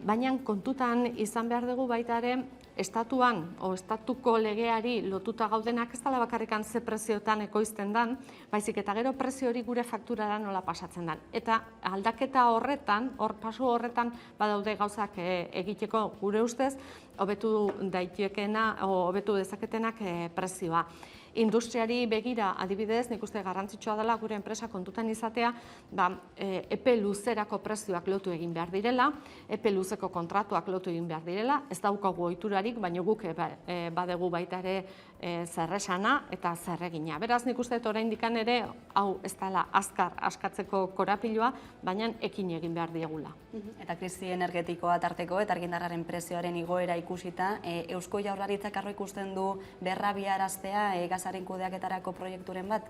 Baina kontutan izan behar dugu baita ere, estatuan o estatuko legeari lotuta gaudenak ez dela bakarrikan ze prezioetan ekoizten dan, baizik eta gero prezio hori gure fakturara nola pasatzen dan. Eta aldaketa horretan, pasu horretan badaude gauzak egiteko gure ustez, hobetu daitekeena o hobetu dezaketenak prezioa. Industriari begira, adibidez, nik uste garrantzitsua dela gure enpresa kontutan izatea, epe luzerako prezioak lotu egin behar direla, epe luzeko kontratuak lotu egin behar direla, ez daukagu ohiturarik, baina guk badegu baita ere zerresana eta zerregina. Beraz, nik uste oraindik ere, hau ez dela azkar askatzeko korapiloa, baina ekin egin behar diegula. Eta krisi energetikoa tarteko eta argindarraren prezioaren igoera ikusita, Eusko Jaurlaritzak arro ikusten du berrabiaraztea gasaren kudeaketarako proiekturen bat?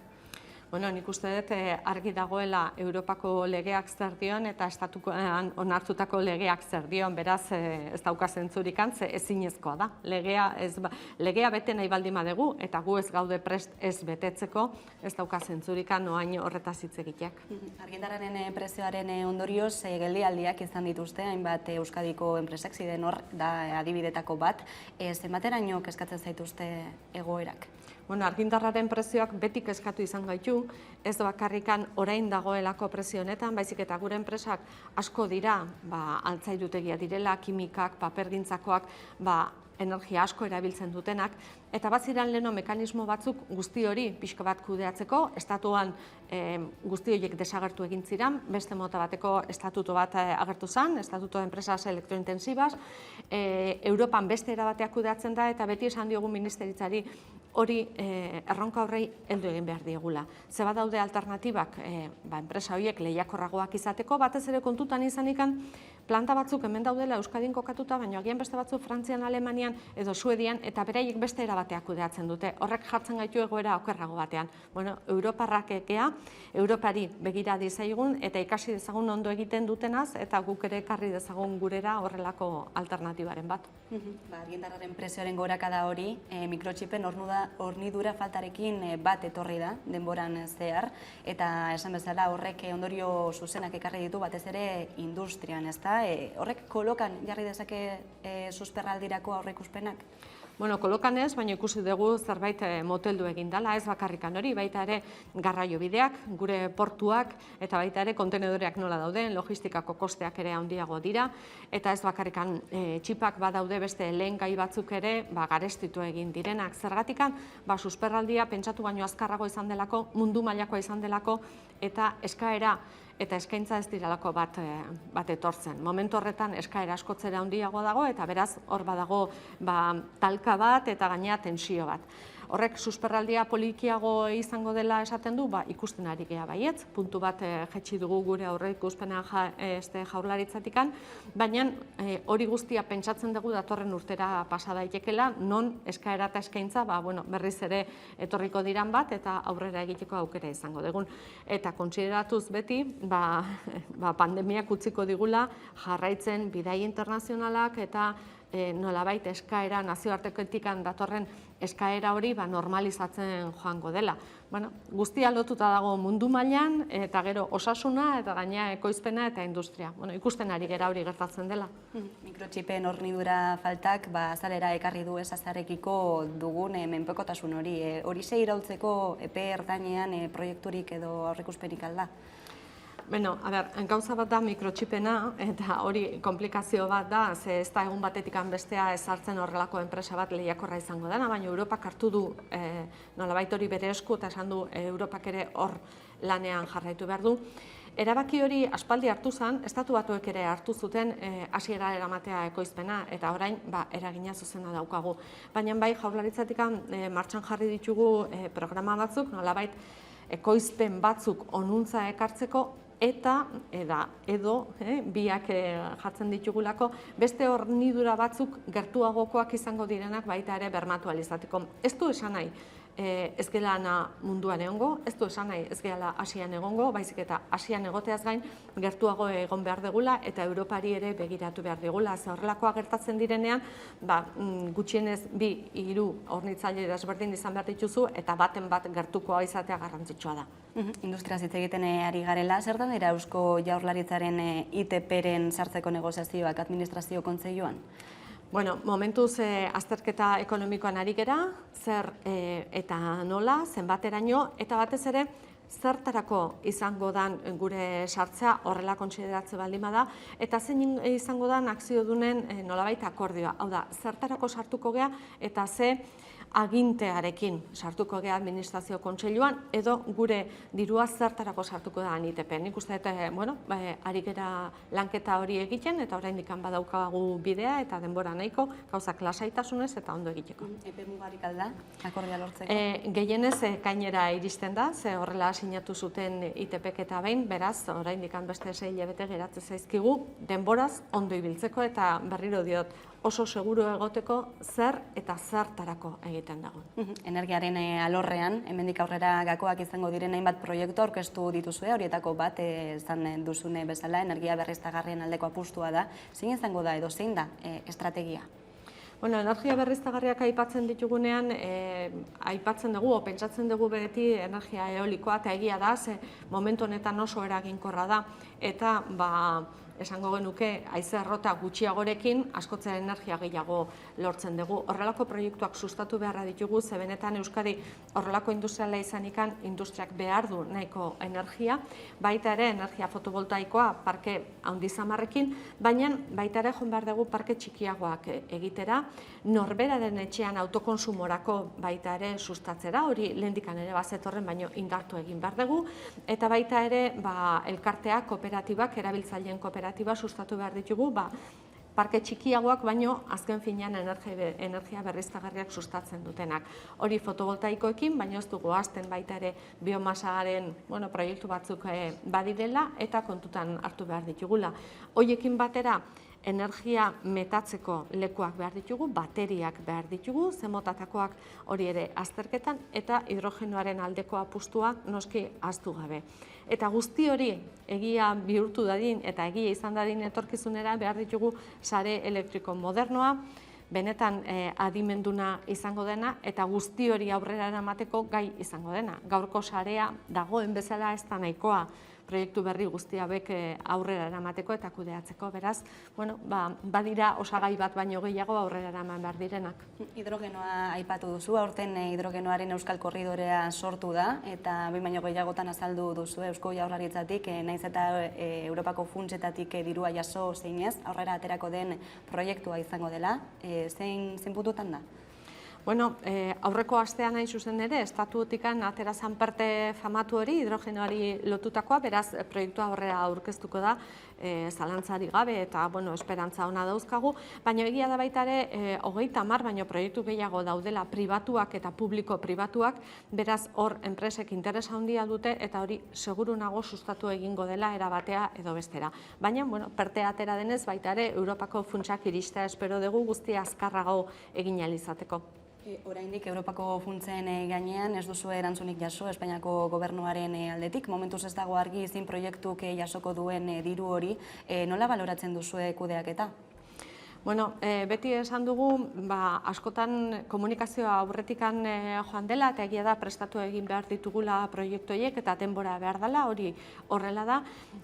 Bueno, nik uste dut argi dagoela Europako legeak zer dion eta estatukoan onartutako legeak zer dion, beraz ez dauka zentzurikan, ze ezinezkoa da. Legea bete nahi baldin badugu eta gu ez gaude prest ez betetzeko, ez dauka zentzurikan oain horretaz hitz egiteak. Argindarraren prezioaren ondorioz geldialdiak izan dituzte, hainbat Euskadiko enpresak ziren hor da adibidetako bat, zenbateraino kezkatzen zaituzte egoerak? Bueno, argindarraren prezioak beti kezkatu izan gaitu, ez bakarrikan orain dagoelako prezio honetan, baizik eta gure enpresak asko dira, altzairutegia direla, kimikak, papergintzakoak, energia asko erabiltzen dutenak, eta baziran leheno mekanismo batzuk guzti hori pixka bat kudeatzeko, estatuan guzti horiek desagertu egin ziren, beste mota bateko estatuto bat agertu zen, estatuto de empresas elektrointensibas, Europan beste erabateak kudeatzen da, eta beti esan diogu ministeritzari hori erronka horrei heldu egin behar diegula. Ze badaude alternatibak enpresa horiek lehiakorragoak izateko, batez ere kontutan izanikan, planta batzuk hemen daudela Euskadin kokatuta, baina agian beste batzuk Frantzian, Alemanian edo Suedian, eta beraiek beste erabateak kudeatzen dute. Horrek jartzen gaitu egoera okerrago batean. Bueno, Europarrak ekea, Europari begira dizaigun eta ikasi dezagun ondo egiten dutenaz, eta guk ere ekarri dezagun gurera horrelako alternatibaren bat. Argindarraren prezioaren gorakada hori, mikrotxipen hornidura faltarekin bat etorri da, denboran zehar, eta esan bezala horrek ondorio zuzenak ekarri ditu batez ere industrian, ezta? Horrek kolokan jarri dezake susperraldirako aurreikuspenak? Bueno, kolokan ez, baina ikusi dugu zerbait moteldu egin dela, ez bakarrikan hori, baita ere garraio bideak, gure portuak, eta baita ere kontenedoreak nola dauden, logistikako kosteak ere handiago dira, eta ez bakarrikan txipak badaude beste lehen gai batzuk ere garestitu egin direnak. Zergatikan, susperraldia pentsatu baino azkarrago izan delako, mundu mailakoa izan delako, eta eskaera eta eskaintza ez diralako bat etortzen. Momentu horretan eskaera askotzera handiago dago eta beraz hor badago talka bat eta gainea tensio bat. Horrek susperraldia polikiago izango dela esaten du, ikusten ari gea baietz, puntu bat jetxi dugu gure aurreikuspena Jaurlaritzatikan, baina hori guztia pentsatzen dugu datorren urtera pasa daitekela, non eskaera eta eskaintza berriz ere etorriko diran bat eta aurrera egiteko aukera izango dugun. Eta kontsideratuz beti, pandemiak utziko digula jarraitzen bidai internazionalak eta nolabait eskaera, nazioartekotik datorren eskaera hori normalizatzen joango dela. Guztia lotuta dago mundu mailan eta gero osasuna eta gaina ekoizpena eta industria. Ikusten ari gera hori gertatzen dela. Mikrotxipen hornidura faltak azalera ekarri du ezazarrekiko dugun menpekotasun hori. Hori ze iraultzeko epe ertainean proiekturik edo aurreikuspenik alda? Gauza bat da mikrotxipena eta hori komplikazio bat da, ze ez da egun batetik bestea ezartzen horrelako enpresa bat lehiakorra izango dena, baina Europak hartu du nolabait hori bere esku eta esan du Europak ere hor lanean jarraitu behar du. Erabaki hori aspaldi hartu zen, estatu batuek ere hartu zuten hasiera eramatea ekoizpena eta orain eragina zuzena daukagu. Baina bai Jaurlaritzatik martxan jarri ditugu programa batzuk, nolabait ekoizpen batzuk onuntza ekartzeko eta edo biak jartzen ditugulako beste hornidura batzuk gertuagokoak izango direnak baita ere bermatu ahal izateko. Ez du esan nahi ez gelana munduan egongo, ez du esan nahi ez gela Asian egongo, baizik eta Asian egoteaz gain gertuago egon behar degula eta Europari ere begiratu behar digula. Ze horrelakoa gertatzen direnean, gutxienez 2-3 hornitzaile desberdin izan behar dituzu eta baten bat gertukoa izatea garrantzitsua da. Industriaz hitz egiten ari garela, zertan dira Eusko Jaurlaritzaren ITP-ren sartzeko negoziazioak administrazio kontseiluan? Bueno, momentuz azterketa ekonomikoan ari gera, zer eta nola, zenbateraino, eta batez ere, zertarako izango dan gure sartzea horrela kontsideratzen baldin bada, eta zein izango dan akziodunen nolabait akordioa. Hau da, zertarako sartuko gea eta ze agintearekin sartuko gea administrazio kontseiluan edo gure dirua zertarako sartuko da ITP. Nik uste ari gera lanketa hori egiten eta oraindik badaukagu bidea eta denbora nahiko gauzak lasaitasunez eta ondo egiteko. Epe mugarik alda, akordioa lortzeko? Gehienez ekainera iristen da, ze horrela sinatu zuten ITPek eta behin, beraz, oraindik beste 6 hilabete geratzen zaizkigu, denboraz ondo ibiltzeko eta berriro diot, oso seguru egoteko zer eta zertarako egiten dago. Energiaren alorrean, hemendik aurrera gakoak izango diren hainbat proiektu aurkeztu dituzue, horietako bat izan duzune bezala, energia berriztagarrien aldeko apustua da. Zein izango da edo zein da estrategia? Bueno, energia berriztagarriak aipatzen ditugunean, aipatzen dugu, pentsatzen dugu beti energia eolikoa, eta egia da, ze momentu honetan oso eraginkorra da, eta esango genuke haize errota gutxiagorekin askotzen energia gehiago lortzen dugu. Horrelako proiektuak sustatu beharra ditugu, ze benetan Euskadi horrelako industriala izanikan industriak behar du nahiko energia, baita ere energia fotovoltaikoa parke handi zamarrekin, baina baita ere joan behar dugu parke txikiagoak egitera, norberaren etxean autokonsumorako baita ere sustatzera, hori lehendikan ere bazetorren baino indartu egin behar dugu, eta baita ere elkarteak, kooperatibak, erabiltzaileen kooperatiba sustatu behar ditugu, parke txikiagoak baino azken finean energia berriztagarriak sustatzen dutenak. Hori fotovoltaikoekin, baino ez dugu hasten baita ere biomasaren proiektu batzuk badirela eta kontutan hartu behar ditugula. Horiekin batera, energia metatzeko lekuak behar ditugu, bateriak behar ditugu, zemotatakoak hori ere azterketan, eta hidrogenoaren aldeko apustua noski ahaztu gabe. Eta guzti hori egia bihurtu dadin eta egia izan dadin etorkizunera behar ditugu sare elektriko modernoa, benetan adimenduna izango dena eta guzti hori aurrera eramateko gai izango dena. Gaurko sarea dagoen bezala ez da nahikoa proiektu berri guztia hauek aurrera eramateko eta kudeatzeko, beraz, badira osagai bat baino gehiago aurrera eraman behar direnak. Hidrogenoa aipatu duzu, aurten hidrogenoaren Euskal Korridorea sortu da eta behin baino gehiagotan azaldu duzu Eusko Jaurlaritzatik, naiz eta Europako funtsetatik dirua jaso zeinez, aurrera aterako den proiektua izango dela, zein puntutan da? Bueno, aurreko astean hain zuzen ere, estatuotikan atera zanparte famatu hori, hidrogenoari lotutakoa, beraz proiektua aurrera aurkeztuko da, zalantzari gabe eta esperantza ona dauzkagu, baina egia da baita ere 30 baino proiektu gehiago daudela pribatuak eta publiko-pribatuak, beraz hor enpresek interesa handia dute eta hori seguru nago sustatu egingo dela erabatea edo bestera. Baina, pertea atera denez baita ere Europako funtsak iristea espero dugu guztia azkarrago egin ahal izateko. Oraindik Europako funtsen gainean ez duzu erantzunik jaso Espainiako gobernuaren aldetik, momentuz ez dago argi zein proiektuk jasoko duen diru hori, nola baloratzen duzue kudeaketa? Bueno, beti esan dugu, askotan komunikazioa aurretikan joan dela eta egia da prestatu egin behar ditugula proiektu horiek eta denbora behar dela, hori horrela da.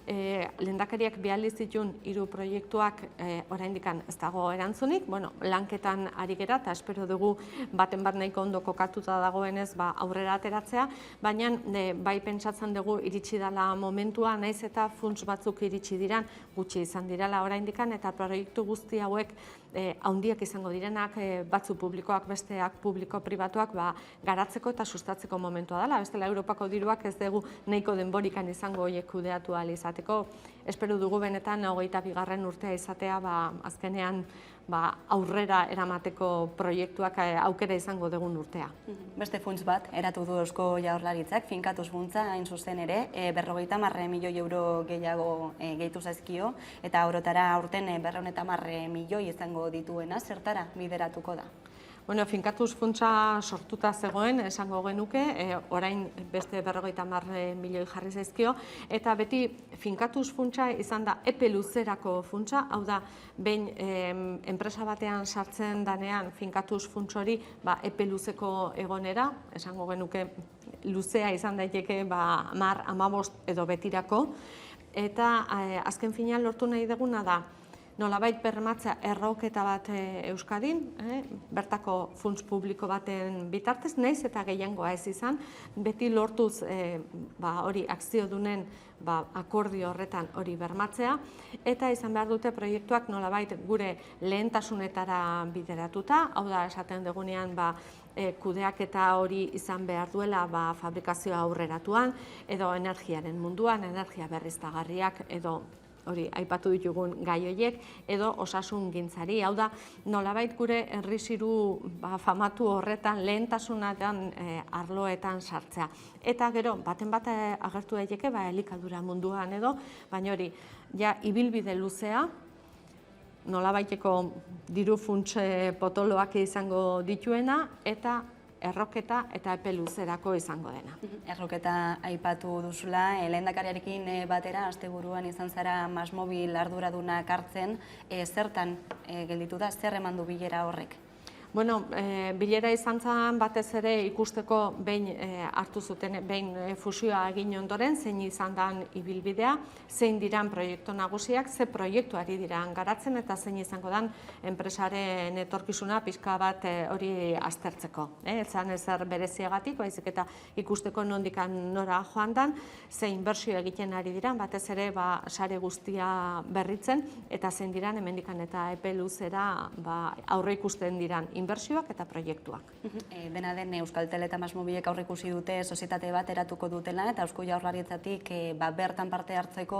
Lehendakariak bihaliz ditun 3 proiektuak oraindikan ez dago erantzunik, lanketan ari gera eta espero dugu baten bat nahiko ondo kokatuta dagoenez aurrera ateratzea, baina bai pentsatzen dugu iritsi dela momentua, naiz eta funts batzuk iritsi diran, gutxi izan direla oraindikan eta proiektu guzti hauek handiak izango direnak, batzu publikoak, besteak publiko-pribatuak garatzeko eta sustatzeko momentua dela. Bestela Europako diruak ez dugu nahiko denborikan izango horiek kudeatu ahal izateko. Espero dugu benetan 22. urtea izatea azkenean aurrera eramateko proiektuak aukera izango dugun urtea. Beste funts bat eratu du Eusko Jaurlaritzak, finkatuz funtsa hain zuzen ere, 50 milioi euro gehiago gehitu zaizkio, eta orotara aurten 210 milioi izango dituena, zertara bideratuko da? Bueno, Finkatuz funtsa sortuta zegoen, esango genuke, orain beste 50 milioi jarri zaizkio, eta beti Finkatuz funtsa izan da epe luzerako funtsa, hau da, behin enpresa batean sartzen danean Finkatuz funts hori epe luzeko egonera, esango genuke luzea izan daiteke 10, 15 edo betirako, eta azken finean lortu nahi duguna da, nolabait bermatzea errauketa bat Euskadin, bertako funts publiko baten bitartez, naiz eta gehiengoa ez izan, beti lortuz hori akziodunen akordio horretan hori bermatzea, eta izan behar dute proiektuak nolabait gure lehentasunetara bideratuta, hau da esaten dugunean kudeaketa hori izan behar duela fabrikazioa aurreratuan, edo energiaren munduan, energia berriztagarriak, edo hori aipatu ditugun gai horiek, edo osasun gintzari. Hau da, nolabait gure herriziru famatu horretan lehentasunetan arloetan sartzea. Eta gero, baten bat agertu daiteke, elikadura munduan edo, baina hori, ja, ibilbide luzea, nolabaiteko diru funts potoloak izango dituena, eta erroketa eta epe luzerako izango dena. Erroketa aipatu duzula, lehendakariarekin batera, asteburuan izan zara MásMóvil arduradunak hartzen, zertan gelditu da, zer eman du bilera horrek? Bueno, bilera izan zen batez ere ikusteko behin hartu zuten, behin fusioa egin ondoren, zein izan den ibilbidea, zein diran proiektu nagusiak, ze proiektuari diran garatzen eta zein izango den enpresaren etorkizuna pixka bat hori aztertzeko. Etzan ezer bereziagatik, baizik eta ikusteko nondikan nora joan den, zein inbertsio egiten ari diran, batez ere sare guztia berritzen, eta zein diran hemendikan eta epe luzera aurre ikusten diran inbertsioak eta proiektuak. Dena den Euskaltel eta MásMóvilek aurreikusi dute sozietate bat eratuko dutela eta Eusko Jaurlaritzatik bertan parte hartzeko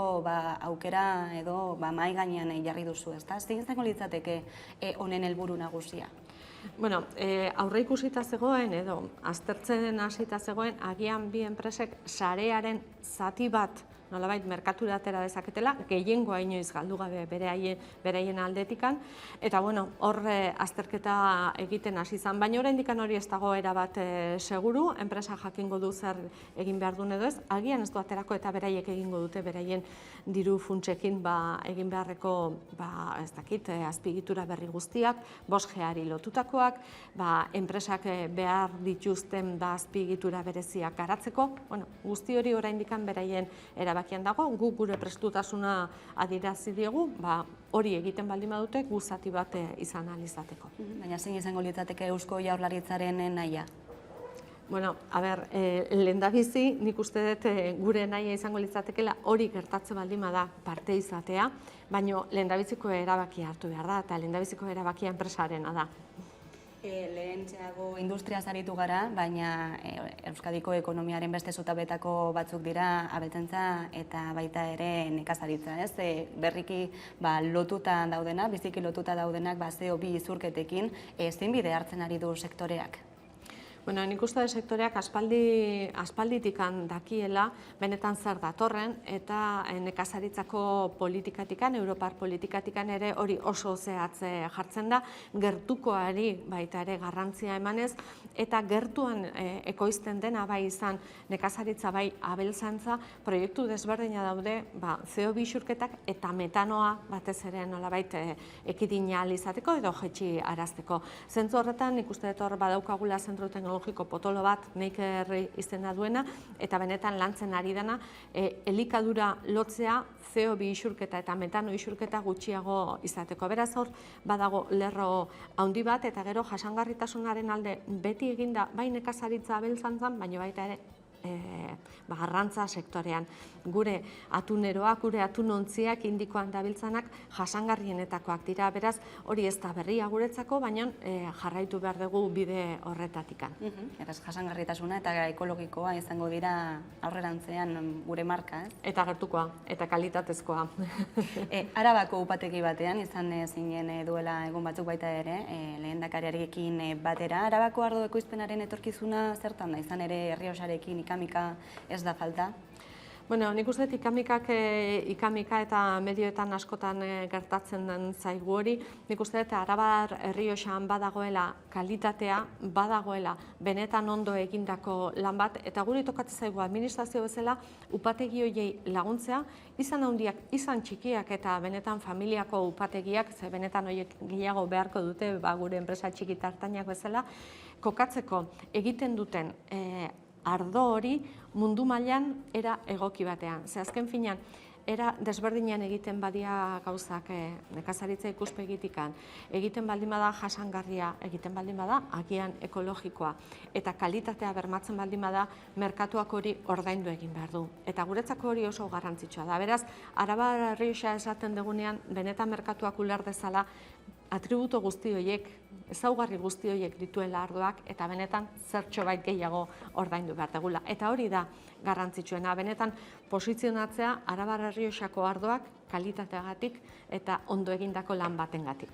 aukera edo mahai gainean jarri duzu, ezta? Zein izango litzateke honen helburu nagusia? Bueno, aurreikusita zegoen edo aztertzen hasita zegoen agian bi enpresek sarearen zati bat nolabait merkatura atera dezaketela, gehiengoa inoiz galdu gabe beraien aldetikan, eta bueno, hor azterketa egiten hasi izan, baina oraindik hori ez dago erabat seguru, enpresa jakingo du zer egin behar duen edo ez, agian ez du aterako eta beraiek egingo dute beraien diru funtsekin egin beharreko ez dakit, azpiegitura berri guztiak, 5Gari lotutakoak, enpresak behar dituzten azpiegitura bereziak garatzeko, bueno, guzti hori oraindik beraien erabakian dago, gu gure prestutasuna adierazi diegu, hori egiten baldin badute gu zati bat izan ahal izateko. Baina zein izango litzateke Eusko Jaurlaritzaren nahia? Bueno, lehendabizi nik uste dut gure nahia izango litzatekela hori gertatze baldin bada parte izatea, baina lehendabiziko erabakia hartu behar da, eta lehendabiziko erabakia enpresarena da. Lehentxeago industriaz aritu gara, baina Euskadiko ekonomiaren beste zutabetako batzuk dira abeltzaintza eta baita ere nekazaritza, ez? Berriki lotuta daudena, biziki lotuta daudenak CO2 izurketekin, zein bide hartzen ari du sektoreak? Bueno, nik uste sektoreak aspalditikan dakiela, benetan zer datorren, eta nekazaritzako politikatikan, Europar politikatikan ere hori oso zehatze jartzen da, gertukoari baita ere garrantzia emanez, eta gertuan ekoizten dena bai izan nekazaritza bai abeltzaintza, proiektu desberdina daude CO2 isurketak eta metanoa batez ere nolabait ekidina izateko edo jetxi arazteko. Zentzu horretan nik uste dut hor badaukagula zentro teknologiko potolo bat Maker izena duena, eta benetan lantzen ari dena elikadura lotzea CO2 isurketa eta metano isurketa gutxiago izateko. Beraz hor badago lerro handi bat, eta gero jasangarritasunaren alde beti eginda bai nekazaritza abeltzaintzan, baina baita ere arrantza sektorean. Gure atuneroak, gure atunontziak indikoan dabiltzanak jasangarrienetakoak dira, beraz hori ez da berria guretzako, baina jarraitu behar dugu bide horretatikan. Eta jasangarritasuna eta ekologikoa izango dira aurrerantzean gure marka, ez? Eta gertukoa, eta kalitatezkoa. Arabako upategi batean izan zinen duela egun batzuk baita ere, lehendakariarekin batera. Arabako ardo ekoizpenaren etorkizuna zertan da, izan ere Errioxarekin ikamika ez da falta? Bueno, nik uste dut ikamika eta medioetan askotan gertatzen den zaigu hori. Nik uste dut Arabar Errioxan badagoela kalitatea, badagoela benetan ondo egindako lan bat, eta guri tokatzen zaigu administrazio bezala upategi horiei laguntzea, izan handiak, izan txikiak eta benetan familiako upategiak, ze benetan horiek gehiago beharko dute, gure enpresa txiki eta ertainak bezala, kokatzeko egiten duten ardo hori mundu mailan era egoki batean. Ze azken finean, era desberdinean egiten badia gauzak nekazaritza ikuspegitikan, egiten baldin bada jasangarria, egiten baldin bada agian ekologikoa, eta kalitatea bermatzen baldin bada merkatuak hori ordaindu egin behar du. Eta guretzako hori oso garrantzitsua da. Beraz, Arabar Errioxa esaten dugunean, benetan merkatuak uler dezala, atributo guzti horiek, ezaugarri guzti horiek dituela ardoak, eta benetan zertxo bait gehiago ordaindu behar dugula. Eta hori da garrantzitsuena, benetan posizionatzea Arabar Errioxako ardoak kalitateagatik eta ondo egindako lan batengatik.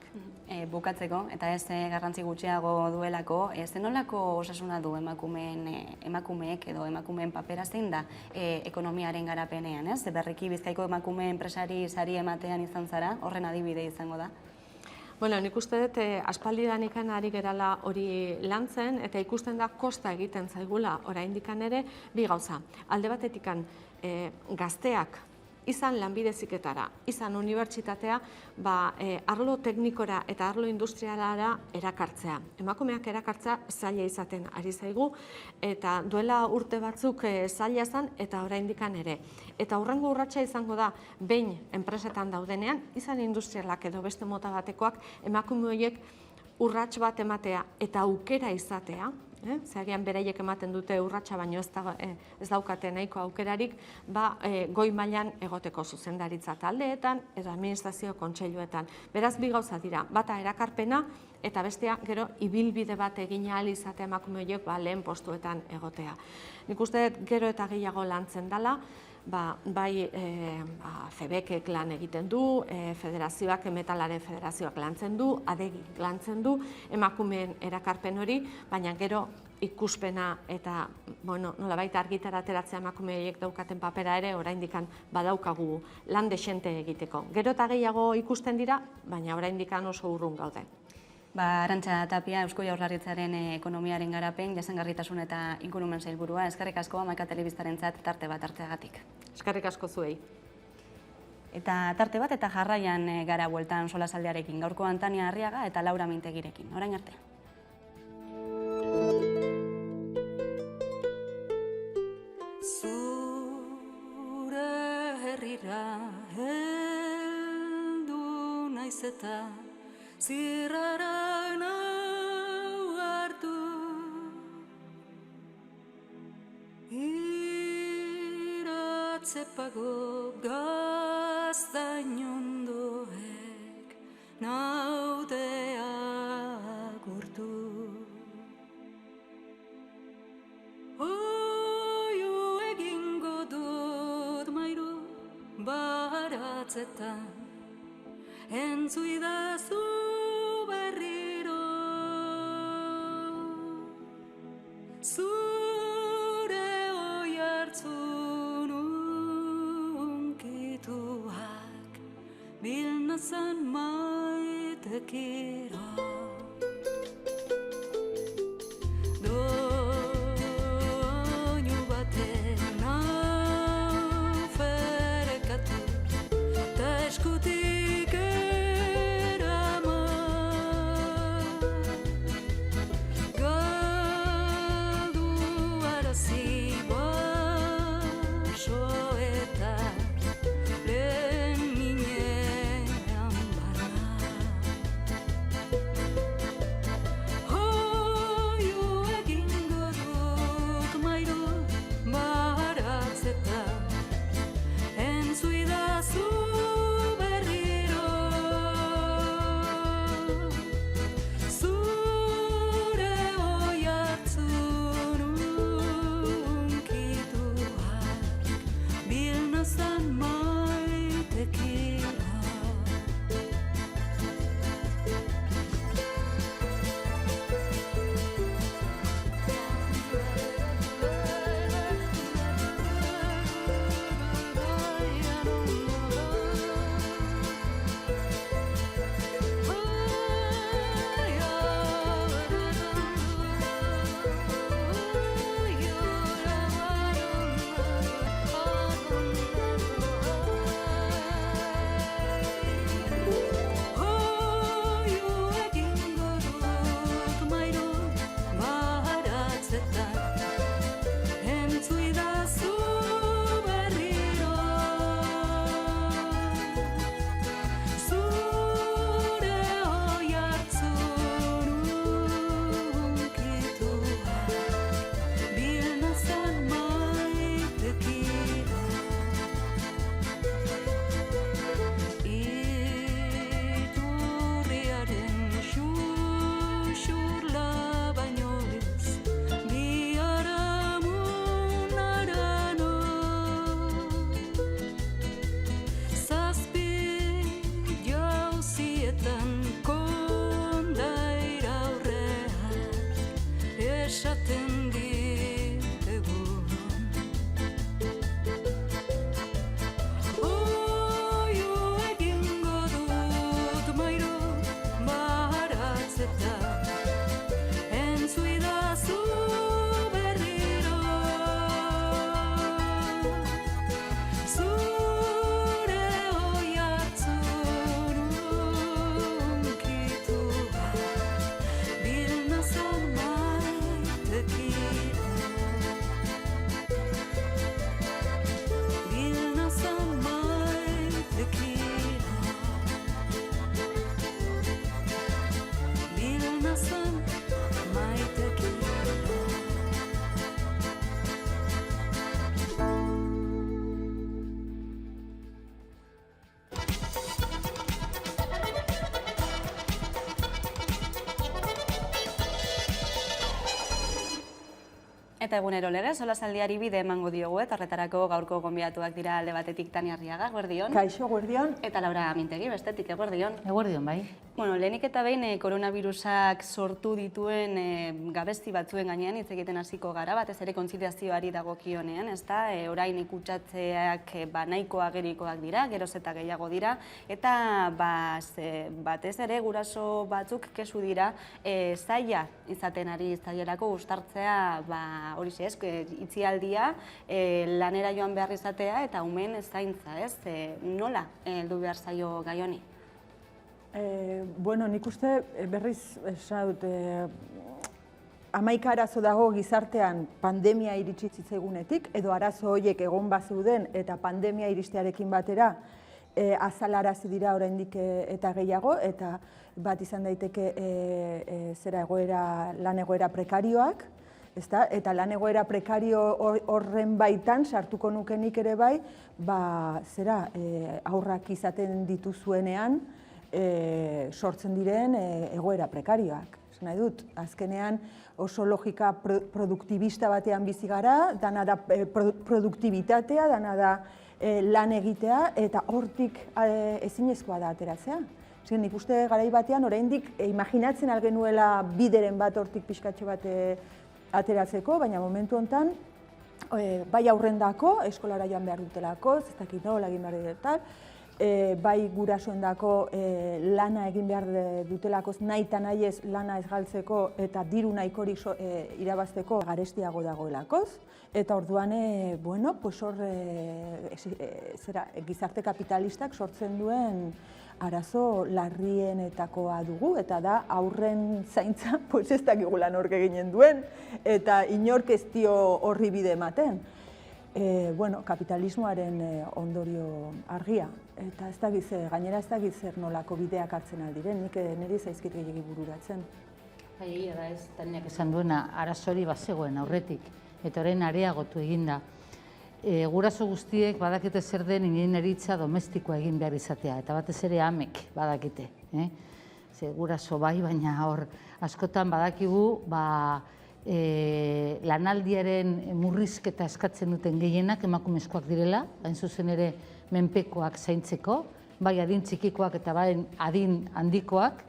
Bukatzeko, eta ez garrantzi gutxiago duelako, zenolako osasuna du emakumeek edo emakumeen papera zein da ekonomiaren garapenean, ez? Berriki Bizkaiko emakume enpresari sari ematean izan zara, horren adibide izango da? Bueno, nik uste dut aspaldidanik ari gerala hori lantzen, eta ikusten da kosta egiten zaigula oraindik ere bi gauza. Alde batetik gazteak izan lanbide heziketara, izan unibertsitatea, arlo teknikora eta arlo industrialara erakartzea. Emakumeak erakartzea zaila izaten ari zaigu, eta duela urte batzuk zaila zen, eta oraindik ere. Eta hurrengo urratsa izango da, behin enpresetan daudenean, izan industrialak edo beste mota batekoak, emakume horiek urrats bat ematea eta aukera izatea, zeagian beraiek ematen dute urratsa baino ez daukate nahiko aukerarik, goi mailan egoteko zuzendaritza taldeetan edo administrazio kontseiluetan. Beraz, bi gauza dira, bata erakarpena eta bestea gero ibilbide bat egin ahal izatea emakume horiek lehen postuetan egotea. Nik uste dut gero eta gehiago lantzen dela, bai Febekek lan egiten du, federazioak, metalaren federazioak lantzen du, adegik lantzen du, emakumeen erakarpen hori, baina gero ikuspena eta nolabait argitara ateratzea emakume horiek daukaten papera ere oraindik badaukagu lan dexente egiteko. Gero eta gehiago ikusten dira, baina oraindik oso urrun gaude. Arantxa Tapia, Eusko Jaurlaritzaren ekonomiaren garapen, jasangarritasun eta ingurumen sailburua, eskerrik asko Hamaika Telebistarentzat tarte bat hartzeagatik. Eskerrik asko zuei. Eta tarte bat eta jarraian gara bueltan solasaldiarekin, gaurkoan Tania Arriaga eta Laura Mintegirekin. Orain arte. Zure herrira heldu naiz eta zirrara nau hartu, iratzepago gaztainondoek naudeak urtu. Oiu egingo dut mairu baratzetan, entzuidazu berriro, zure oihartzun unkituak bilnazan maitekiro. Doinu baten nau ferekatu, ta eskutik entzuidazu berri Eta egunero legez, solasaldiari bide emango diogu, eta horretarako gaurko gonbidatuak dira alde batetik Tania Arriaga, eguerdion. Kaixo, eguerdion. Eta Laura Mintegi, bestetik, eguerdion. Eguerdion, bai. Bueno, lehenik eta behin koronavirusak sortu dituen gabesti batzuen gainean hitz egiten hasiko gara, batez ere kontziliazioari dagokionean, ezta? Orain ikutsatzeak nahiko agerikoak dira, geroz eta gehiago dira, eta batez ere guraso batzuk kesu dira zaila izaten ari zaielako uztartzea horixe ez, itzialdia, lanera joan behar izatea eta umeen zaintza, ez? Nola heldu behar zaio gai honi? Bueno, nik uste berriz esaut, 11 arazo dago gizartean pandemia iritsi zitzaigunetik, edo arazo horiek egon bazeuden eta pandemia iristearekin batera azalarazi dira oraindik eta gehiago, eta bat izan daiteke lan egoera prekarioak, eta lan egoera prekario horren baitan sartuko nukenik ere bai, aurrak izaten dituzuenean sortzen diren egoera prekarioak. Nahi dut, azkenean oso logika produktibista batean bizi gara, dana da produktibitatea, dana da lan egitea, eta hortik ezinezkoa da ateratzea. Nik uste garai batean oraindik imaginatzen algenuela bideren bat hortik pixkatxo bat ateratzeko, baina momentu honetan bai aurrendako, eskolara joan behar dutelako, ez dakit nola egin behar dutetal, bai gurasoendako lana egin behar dutelakoz, nahi eta nahi ez lana ez galtzeko eta diru nahikorik irabazteko garestiago dagoelakoz. Eta orduan, gizarte kapitalistak sortzen duen arazo larrienetakoa dugu, eta da aurren zaintza ez dakigula nork eginen duen, eta inork ez dio horri bide ematen. Kapitalismoaren ondorio argia, eta gainera ez dakit zer nolako bideak hartzen aldiren, nik niri zaizkit gehiagi bururatzen. Egia da ez, Taniak esan duena, arazori bazegoen aurretik, eta orain areagotu eginda. Guraso guztiek badakite zer den ingeniaritza domestikoa egin behar izatea, eta batez ere amek badakite. Guraso bai, baina hor askotan badakigu, lanaldiaren murrizketa eskatzen duten gehienak emakumezkoak direla, hain zuzen ere menpekoak zaintzeko, bai adin txikikoak eta bai adin handikoak,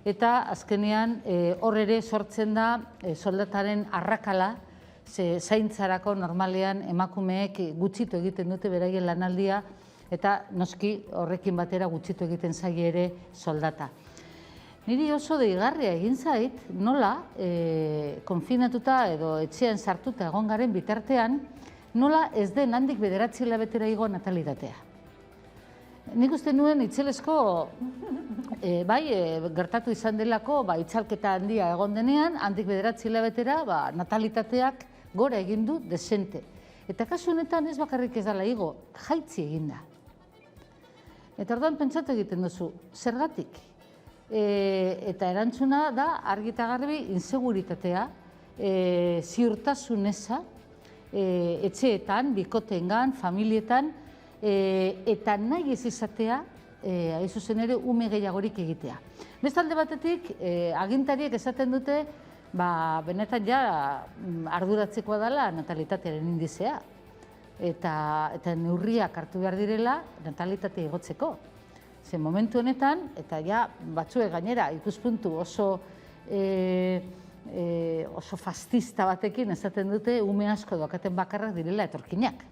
eta azkenean hor ere sortzen da soldataren arrakala, zaintzarako normalean emakumeek gutxitu egiten dute beraien lanaldia, eta noski horrekin batera gutxitu egiten zaie ere soldata. Niri oso deigarria egin zait, nola konfinatuta edo etxean sartuta egon garen bitartean, nola ez den handik 9 hilabetera igo natalitatea. Nik uste nuen itzelesko, gertatu izan delako, itzalketa handia egon denean, handik 9 hilabetera natalitateak gora egin du desente. Eta kasu honetan ez bakarrik ez dela igo, jaitzi egin da. Eta orduan pentsatu egiten duzu, zergatik? Eta erantzuna da argi eta garbi inseguritatea, ziurtasun eza, etxeetan, bikoteengan, familietan, eta nahi ez izatea, hain zuzen ere, ume gehiagorik egitea. Bestalde batetik, agintariek esaten dute, benetan ja arduratzekoa dela natalitatearen indizea, eta neurriak hartu behar direla natalitatea igotzeko. Ze momentu honetan, eta ja batzuek gainera ikuspuntu oso fastista batekin esaten dute ume asko daukaten bakarrak direla etorkinak.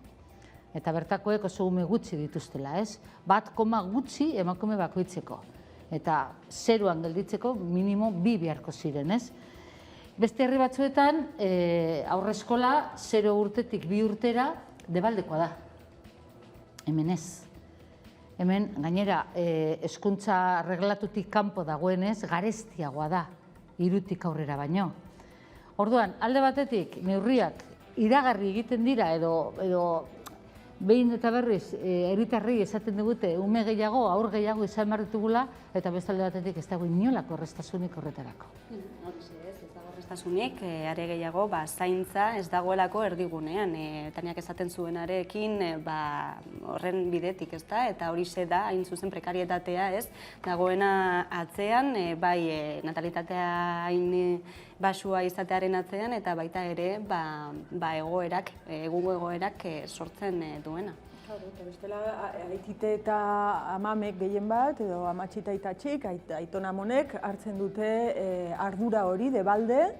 Eta bertakoek oso ume gutxi dituztela, ez? 1 gutxi emakume bakoitzeko. Eta 0an gelditzeko minimo 2 beharko ziren, ez? Beste herri batzuetan, aurreskola 0 urtetik 2 urtera debaldekoa da. Hemen ez. Hemen, gainera, hezkuntza reglatutik kanpo dagoenez, garestiagoa da, 3tik aurrera baino. Orduan, alde batetik, neurriak iragarri egiten dira, edo behin eta berriz, herritarrei esaten digute, ume gehiago, aur gehiago izan behar ditugula, eta beste alde batetik ez dago inolako erraztasunik horretarako. Erraztasunik, are gehiago, zaintza ez dagoelako erdigunean. Taniak esaten zuenarekin, horren bidetik, ez da? Eta horixe da, hain zuzen prekarietatea, ez? Dagoena atzean, bai natalitatea hain basua izatearen atzean eta baita ere egoerak, egungo egoerak sortzen duena. Eta bestela, aitite eta amamek gehien bat, edo amatxita itatxik, aitonamonek hartzen dute ardura hori debalde,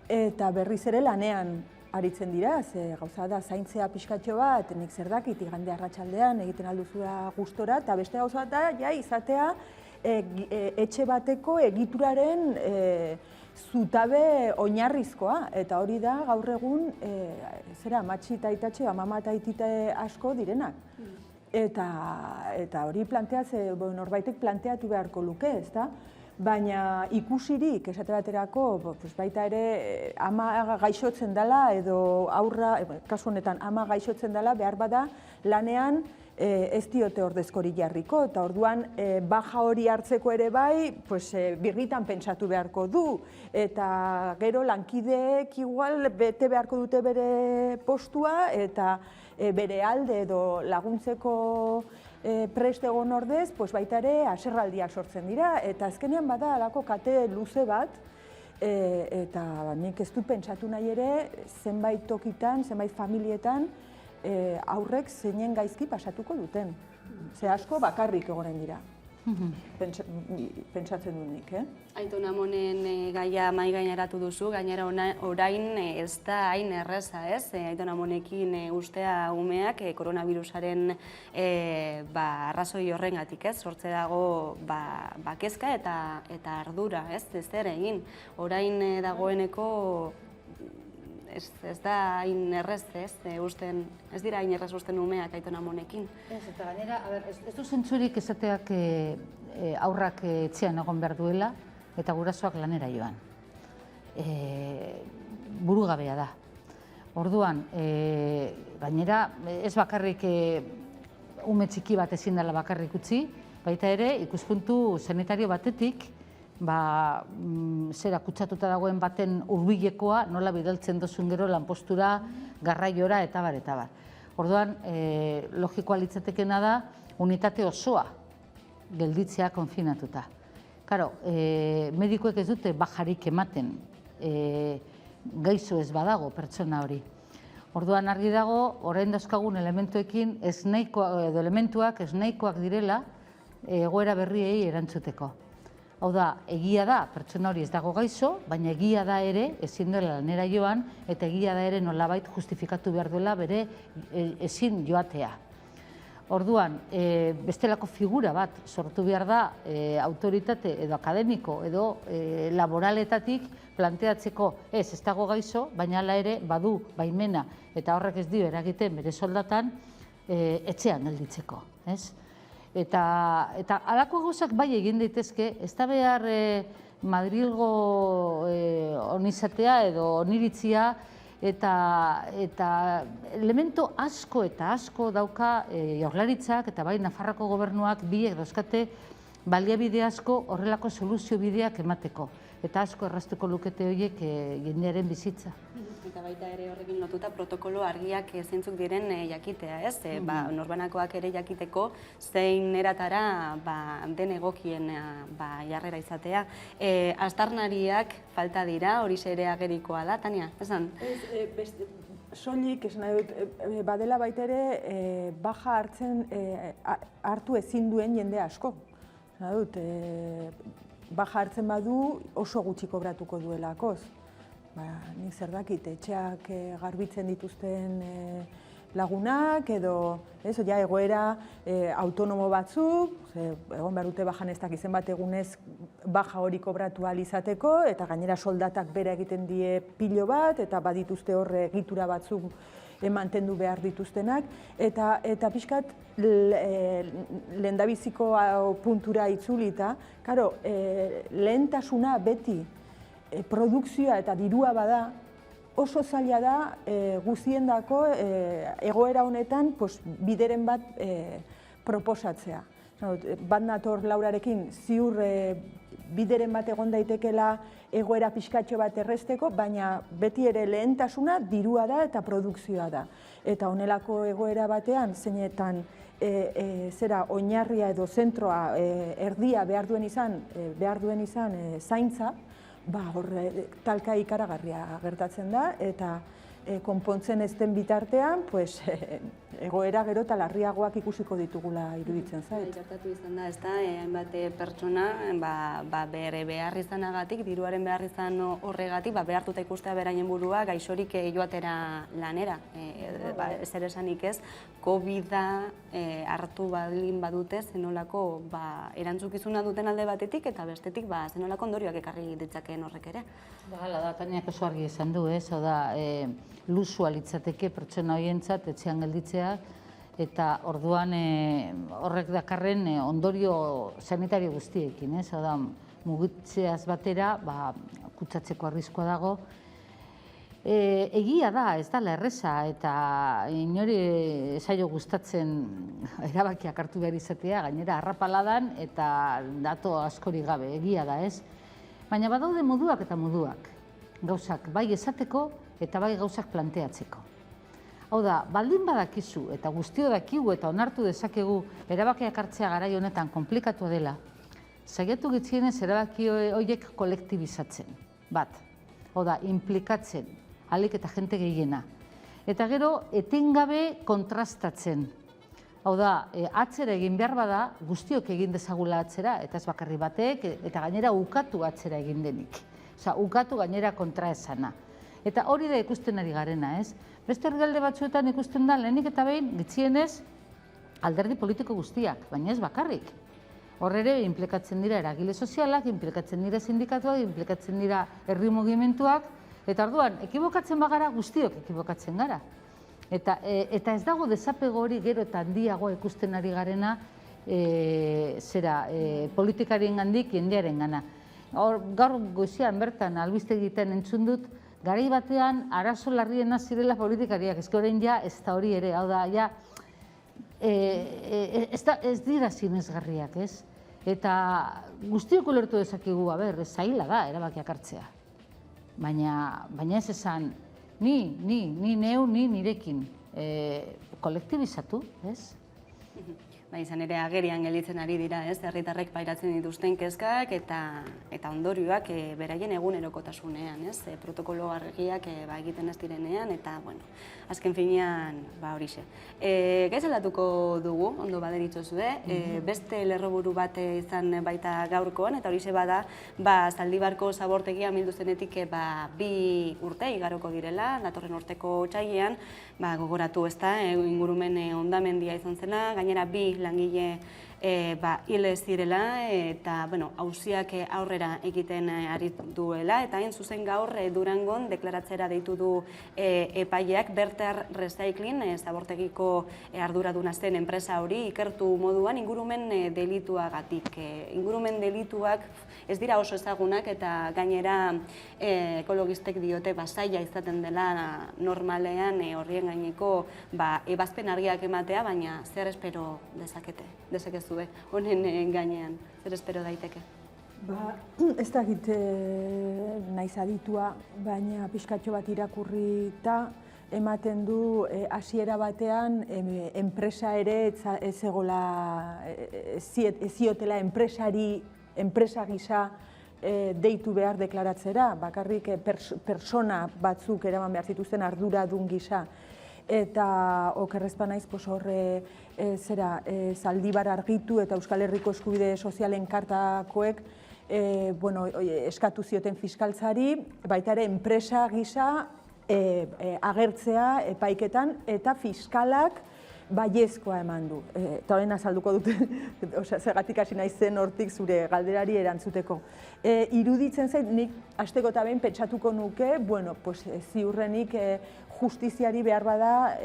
eta berriz ere lanean aritzen dira, ze gauza da zaintzea pixkatxo bat, nik zer dakit igande arratsaldean egiten alduzura gustora, eta beste gauza da, ja, izatea etxe bateko egituraren zutabe oinarrizkoa, eta hori da gaur egun amatxi eta itatxe, amama eta aitite asko direnak. Eta hori norbaitek planteatu beharko luke, ezta? Baina ikusirik, esate baterako, baita ere ama gaixotzen dela, edo aurra, kasu honetan ama gaixotzen dela, behar bada lanean ez diote ordezkori jarriko, eta orduan baja hori hartzeko ere bai, birritan pentsatu beharko du, eta gero lankideek igual bete beharko dute bere postua, eta bere alde edo laguntzeko prest egon ordez, baita ere haserraldiak sortzen dira, eta azkenean bada alako kate luze bat, eta nik ez dut pentsatu nahi ere zenbait tokitan, zenbait familietan, aurrek zeinen gaizki pasatuko duten. Ze asko bakarrik egonen dira. Pentsatzen dut nik, Aitonamonen gaia mahai gaineratu duzu, gainera orain ez da hain erreza, ez? Aitonamonekin ustea umeak koronavirusaren arrazoi horrengatik, ez? Sortze dago kezka eta ardura, ez? Ez ere egin. Orain dagoeneko ez da hain errez, ez dira hain errez usten umeak aitonamonekin. Ez, eta gainera, ez du zentzurik esateak aurrak etxean egon behar duela eta gurasoak lanera joan. Burugabea da. Orduan, gainera, ez bakarrik ume txiki bat ezin dela bakarrik utzi, baita ere, ikuspuntu sanitario batetik, kutsatuta dagoen baten hurbilekoa nola bidaltzen dozun gero lanpostura, garraiora eta bar, eta bar. Orduan, logikoa litzatekena da, unitate osoa gelditzea konfinatuta. Karo, medikoek ez dute bajarik ematen gaizo ez badago pertsona hori. Orduan argi dago, orain dauzkagun elementuekin elementuak ez nahikoak direla egoera berriei erantzuteko. Hau da, egia da, pertsona hori ez dago gaixo, baina egia da ere, ezin duela lanera joan, eta egia da ere nolabait justifikatu behar duela bere ezin joatea. Orduan, bestelako figura bat sortu behar da autoritate edo akademiko edo laboraletatik planteatzeko ez dago gaixo, baina hala ere badu baimena eta horrek ez dio eragiten bere soldatan etxean gelditzeko. Eta halako gauzak bai egin daitezke, ez da behar Madrilgo onizatea edo oniritzia, eta elemento asko eta asko dauka Jaurlaritzak eta bai Nafarroako gobernuak biek dauzkate baliabide asko horrelako soluzio bideak emateko. Eta asko erraztuko lukete horiek jendearen bizitza. Eta baita ere horrekin lotuta protokolo argiak zeintzuk diren jakitea, ez? Norbanakoak ere jakiteko zein eratara den egokien jarrera izatea. Aztarnariak falta dira, hori ere agerikoa da, Tania? Esan? Soilik, esan nahi dut, badela baita ere baja hartu ezin duen jende asko. Esan nahi dut, baja hartzen badu oso gutxi kobratuko duelakoz. Nik zer dakit, etxeak garbitzen dituzten lagunak edo egoera autonomo batzuk, egon behar dute bajan ez dakizen bat egunez baja hori kobratu ahal izateko, eta gainera soldatak bera egiten die pilo bat, eta badituzte horre egitura batzuk mantendu behar dituztenak, eta pixkat lehendabiziko puntura itzulita, lehentasuna beti produkzioa eta dirua bada, oso zaila da guztiendako egoera honetan bideren bat proposatzea. Bat nator Laurarekin ziur bideren bat egon daitekela egoera pixkatxo bat erresteko, baina beti ere lehentasuna dirua da eta produkzioa da. Eta honelako egoera batean, zeinetan oinarria edo zentroa erdia behar duen izan zaintza, hor talka ikaragarria gertatzen da, eta konpontzen ez den bitartean, egoera gero eta larriagoak ikusiko ditugula iruditzen zait. Gertatu izan da, ezta, hainbat pertsona bere behar izanagatik, diruaren behar izan horregatik, behartuta ikustea beraien burua gaixorik joatera lanera. Zer esanik ez, COVID-a hartu baldin badute zenolako erantzukizuna duten alde batetik eta bestetik zenolako ondorioak ekarri ditzakeen horrek ere. Hala da, Taniak oso argi esan du, ez, lusua litzateke pertsona horientzat etxean gelditzea, eta orduan horrek dakarren ondorio sanitario guztiekin, ez, mugitzeaz batera, kutsatzeko arriskoa dago. Egia da, ez dela erreza, eta inori zailo gustatzen erabakiak hartu behar izatea, gainera harrapaladan eta dato askori gabe, egia da, ez? Baina badaude moduak eta moduak, gauzak bai esateko eta bai gauzak planteatzeko. Hau da, baldin badakizu eta guztio dakigu eta onartu dezakegu erabakiak hartzea garai honetan konplikatua dela, saiatu gitzienez erabaki horiek kolektibizatzen, bat. Hau da, implikatzen, ahalik eta jente gehiena. Eta gero, etengabe kontrastatzen. Hau da, atzera egin behar bada, guztiok egin dezagula atzera, eta ez bakarri batek, eta gainera ukatu atzera egin denik. Osa, ukatu gainera kontraesana. Eta hori da ikusten ari garena, ez? Beste herrialde batzuetan ikusten da, lehenik eta behin, gitzienez, alderdi politiko guztiak, baina ez bakarrik. Hor ere, implikatzen dira eragile sozialak, implikatzen dira sindikatuak, implikatzen dira herri mugimenduak, eta orduan, ekibokatzen bagara, guztiok ekibokatzen gara. Eta ez dago desapego hori gero eta handiagoa ikusten ari garena politikarien gandik jendearen gana. Gaur goizean bertan albiste egiten entzun dut, garai batean arazo larriena zirela politikariak, ez orain ja ez da hori ere, hau da, ja, ez dira sinesgarriak, ez? Eta guztiok ulertu dezakegu, zaila da erabakiak hartzea. Baina ez esan, ni neu, ni nirekin kolektibizatu, ez? Izan ere agerian gelditzen ari dira, ez? Herritarrek pairatzen dituzten kezkak eta ondorioak beraien egunerokotasunean, ez? Protokolo argiak egiten ez direnean, eta, azken finean, horixe. Gaiz aldatuko dugu, ondo baderitzozue, beste lerroburu bat izan baita gaurkoan, eta horixe bada, Zaldibarko zabortegia mildu zenetik 2 urte igaroko direla, datorren urteko otsailean, gogoratu ez da, ingurumen hondamendia izan zena, gainera 2 langile hil zirela eta auziak aurrera egiten ari duela, eta hain zuzen gaur Durangon deklaratzera deitu du epaileak Berter Recycling, zabortegiko arduraduna zen enpresa hori, ikertu moduan ingurumen delituagatik. Ingurumen delituak ez dira oso ezagunak eta gainera ekologistek diote zaila izaten dela normalean horrien gaineko ebazpen argiak ematea, baina zer espero dezakezue honen gainean, zer espero daiteke? Ez dakit naiz aditua, baina pixkatxo bat irakurrita ematen du hasiera batean enpresa ere ez ziotela enpresa gisa deitu behar deklaratzera, bakarrik persona batzuk eraman behar zituzten arduradun gisa. Eta okerrezpa naiz horre Zaldibar argitu eta Euskal Herriko Eskubide Sozialen kartakoek eskatu zioten fiskaltzari, baita ere enpresa gisa agertzea epaiketan eta fiskalak baiezkoa eman du. Eta horren azalduko dute, zergatik hasi naizen hortik zure galderari erantzuteko. Iruditzen zait, nik hasteko eta behin pentsatuko nuke, ziurrenik justiziari behar bada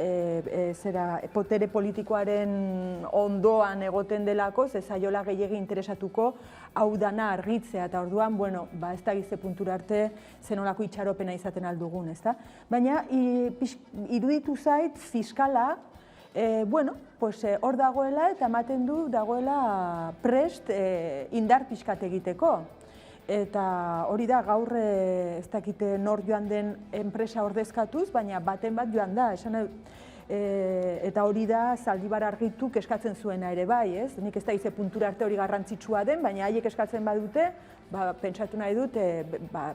potere politikoaren ondoan egoten delako, zezaiola gehiegi interesatuko hau dana argitzea, eta orduan, ez da gizte puntura arte zenolako itxaropena izaten aldugun, ez da? Baina, iruditu zait, fiskala, hor dagoela eta ematen du dagoela prest indar pixkat egiteko. Eta hori da gaur ez dakite nor joan den enpresa ordezkatuz, baina baten bat joan da. Eta hori da Zaldibar Argituk eskatzen zuena ere bai, ez? Nik ez da ize puntura arte hori garrantzitsua den, baina haiek eskatzen badute, pentsatu nahi dut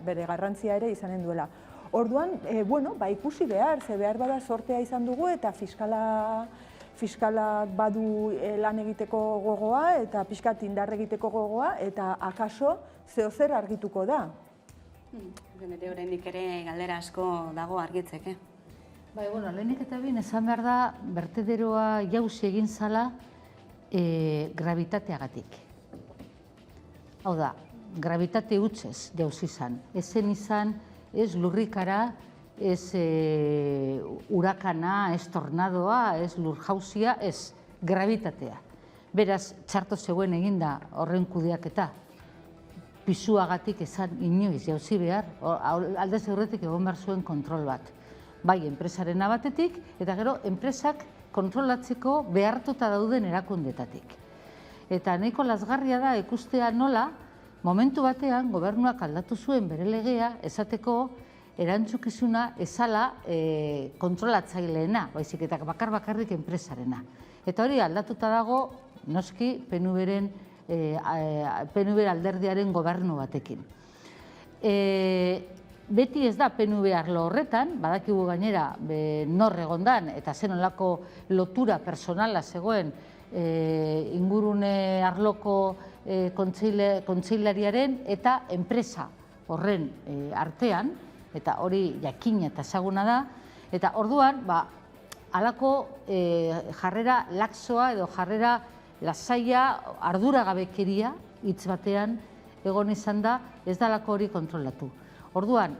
bere garrantzia ere izanen duela. Orduan, ikusi behar, ze behar bada sortea izan dugu eta fiskalak badu lan egiteko gogoa eta pixkat indar egiteko gogoa eta akaso zeozer argituko da. Nire oraindik ere galdera asko dago argitzeke. Lehenik eta behin esan behar da bertederoa jauzi egin zala gravitateagatik. Hau da, gravitate hutsez jauzi izan. Ezen izan, ez lurrikara, ez urakana, ez tornadoa, ez lurjauzia, ez gravitatea. Beraz, txarto zegoen eginda horren kudeaketa. Pisuagatik esan inoiz jauzi behar, aldez aurretik egon behar zuen kontrol bat. Bai, enpresaren batetik, eta gero, enpresak kontrolatzeko behartuta dauden erakundetatik. Eta nahiko lazgarria da ikustea nola, momentu batean, gobernuak aldatu zuen bere legea, esateko erantzukizuna ezala kontrolatzaileena, baizik eta bakarrik enpresarena. Eta hori aldatuta dago, noski, PNV alderdiaren gobernu batekin. Beti ez da PNV arlo horretan, badakigu gainera nor egondan eta zen olako lotura personala zegoen ingurune arloko kontseilariaren eta enpresa horren artean, eta hori jakina eta ezaguna da, eta orduan, halako jarrera laxoa edo jarrera lasaia, arduragabekeria hitz batean egon izan da, ez dalako hori kontrolatu. Orduan,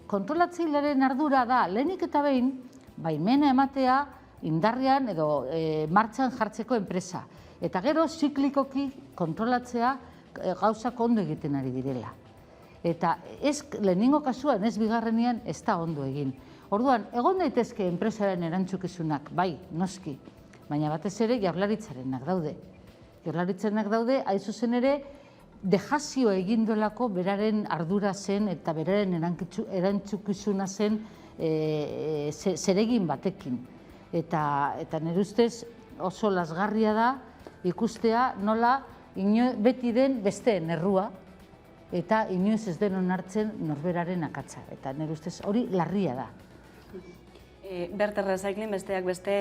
kontrolatzailearen ardura da, lehenik eta behin, baimena ematea indarrean edo martxan jartzeko enpresa. Eta gero, ziklikoki kontrolatzea gauzak ondo egiten ari direla. Eta ez lehenengo kasuan, ez bigarrenean, ez da ondo egin. Orduan, egon daitezke enpresaren erantzukizunak, bai, noski, baina batez ere jaurlaritzarenak daude. Jaurlaritzarenak daude, hain zuzen ere, dejazio egin duelako beraren ardura zen eta beraren erantzukizuna zen zeregin batekin. Eta nire ustez oso lazgarria da ikustea nola beti den besteen errua eta inoiz ez den onartzen norberaren akatsa. Eta nire ustez hori larria da. Berter Recycling besteak beste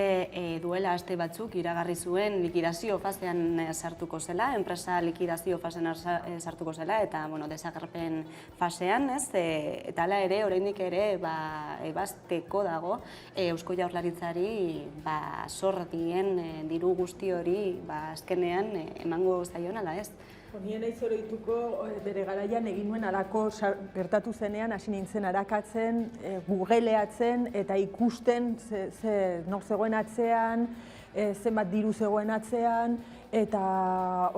duela aste batzuk iragarri zuen likidazio fasean sartuko zela, enpresa likidazio fasean sartuko zela eta desagerpen fasean, eta hala ere, oraindik ere ebazteko dago Eusko Jaurlaritzari zorratien diru guzti hori azkenean emango zaion ala ez. Nien naiz oroituko bere garaian egin nuen alako gertatu zenean, hasi nintzen arakatzen, googleatzen eta ikusten nor zegoen atzean, zenbat diru zegoen atzean, eta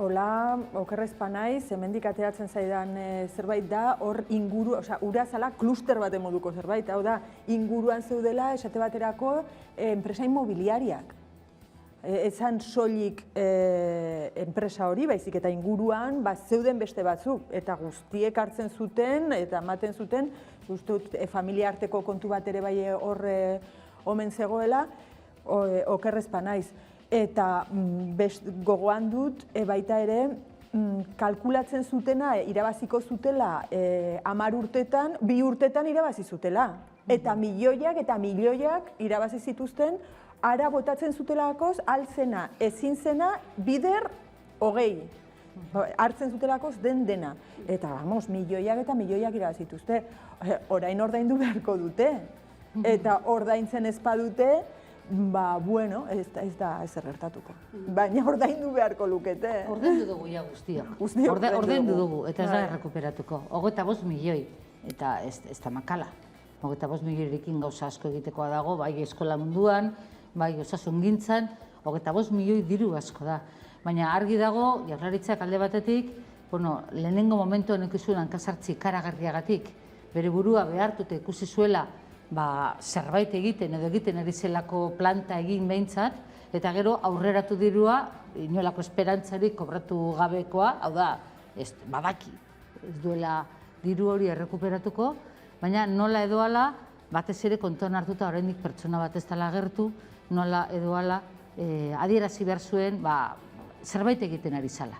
hola, okerrezpa naiz, hemendik ateratzen zaidan zerbait da, hor inguru, ura zala kluster bat moduko zerbait, hau da, inguruan zeudela, esate baterako, enpresa inmobiliariak. Ezan soilik enpresa hori, baizik eta inguruan zeuden beste batzuk, eta guztiek hartzen zuten eta ematen zuten, familia arteko kontu bat ere bai hor omen zegoela, okerrezpa naiz. Eta gogoan dut, baita ere, kalkulatzen zutena, irabaziko zutela 10 urtetan, 2 urtetan irabazi zutela. Eta milioiak irabazi zituzten, ara botatzen zutelakoz, altzena, ezin zena, bider 20. Hartzen zutelakoz den dena. Eta, milioiak irabazituzte. Orain ordaindu beharko dute. Eta ordaintzen ez badute, ez da ezer gertatuko. Baina ordaindu beharko lukete. Ordaindu dugu ja guztiak. Ordaindu dugu, eta ez da errekuperatuko. 25 milioi, eta ez da makala. 25 milioirekin gauza asko egitekoa dago, bai eskola munduan, bai osasungintzan, 25 milioi diru asko da. Baina argi dago, Jaurlaritzak alde batetik, lehenengo momentuan ikusi hankasartzi ikaragarriagatik, bere burua behartuta ikusi zuela zerbait egiten edo egiten ari zelako planta egin behintzat, eta gero aurreratu dirua, inolako esperantzarik kobratu gabekoa, hau da, badaki, ez duela diru hori errekuperatuko, baina nola edo ala batez ere kontuan hartuta oraindik pertsona bat ez dela agertu, nola edo hala adierazi behar zuen zerbait egiten ari zala.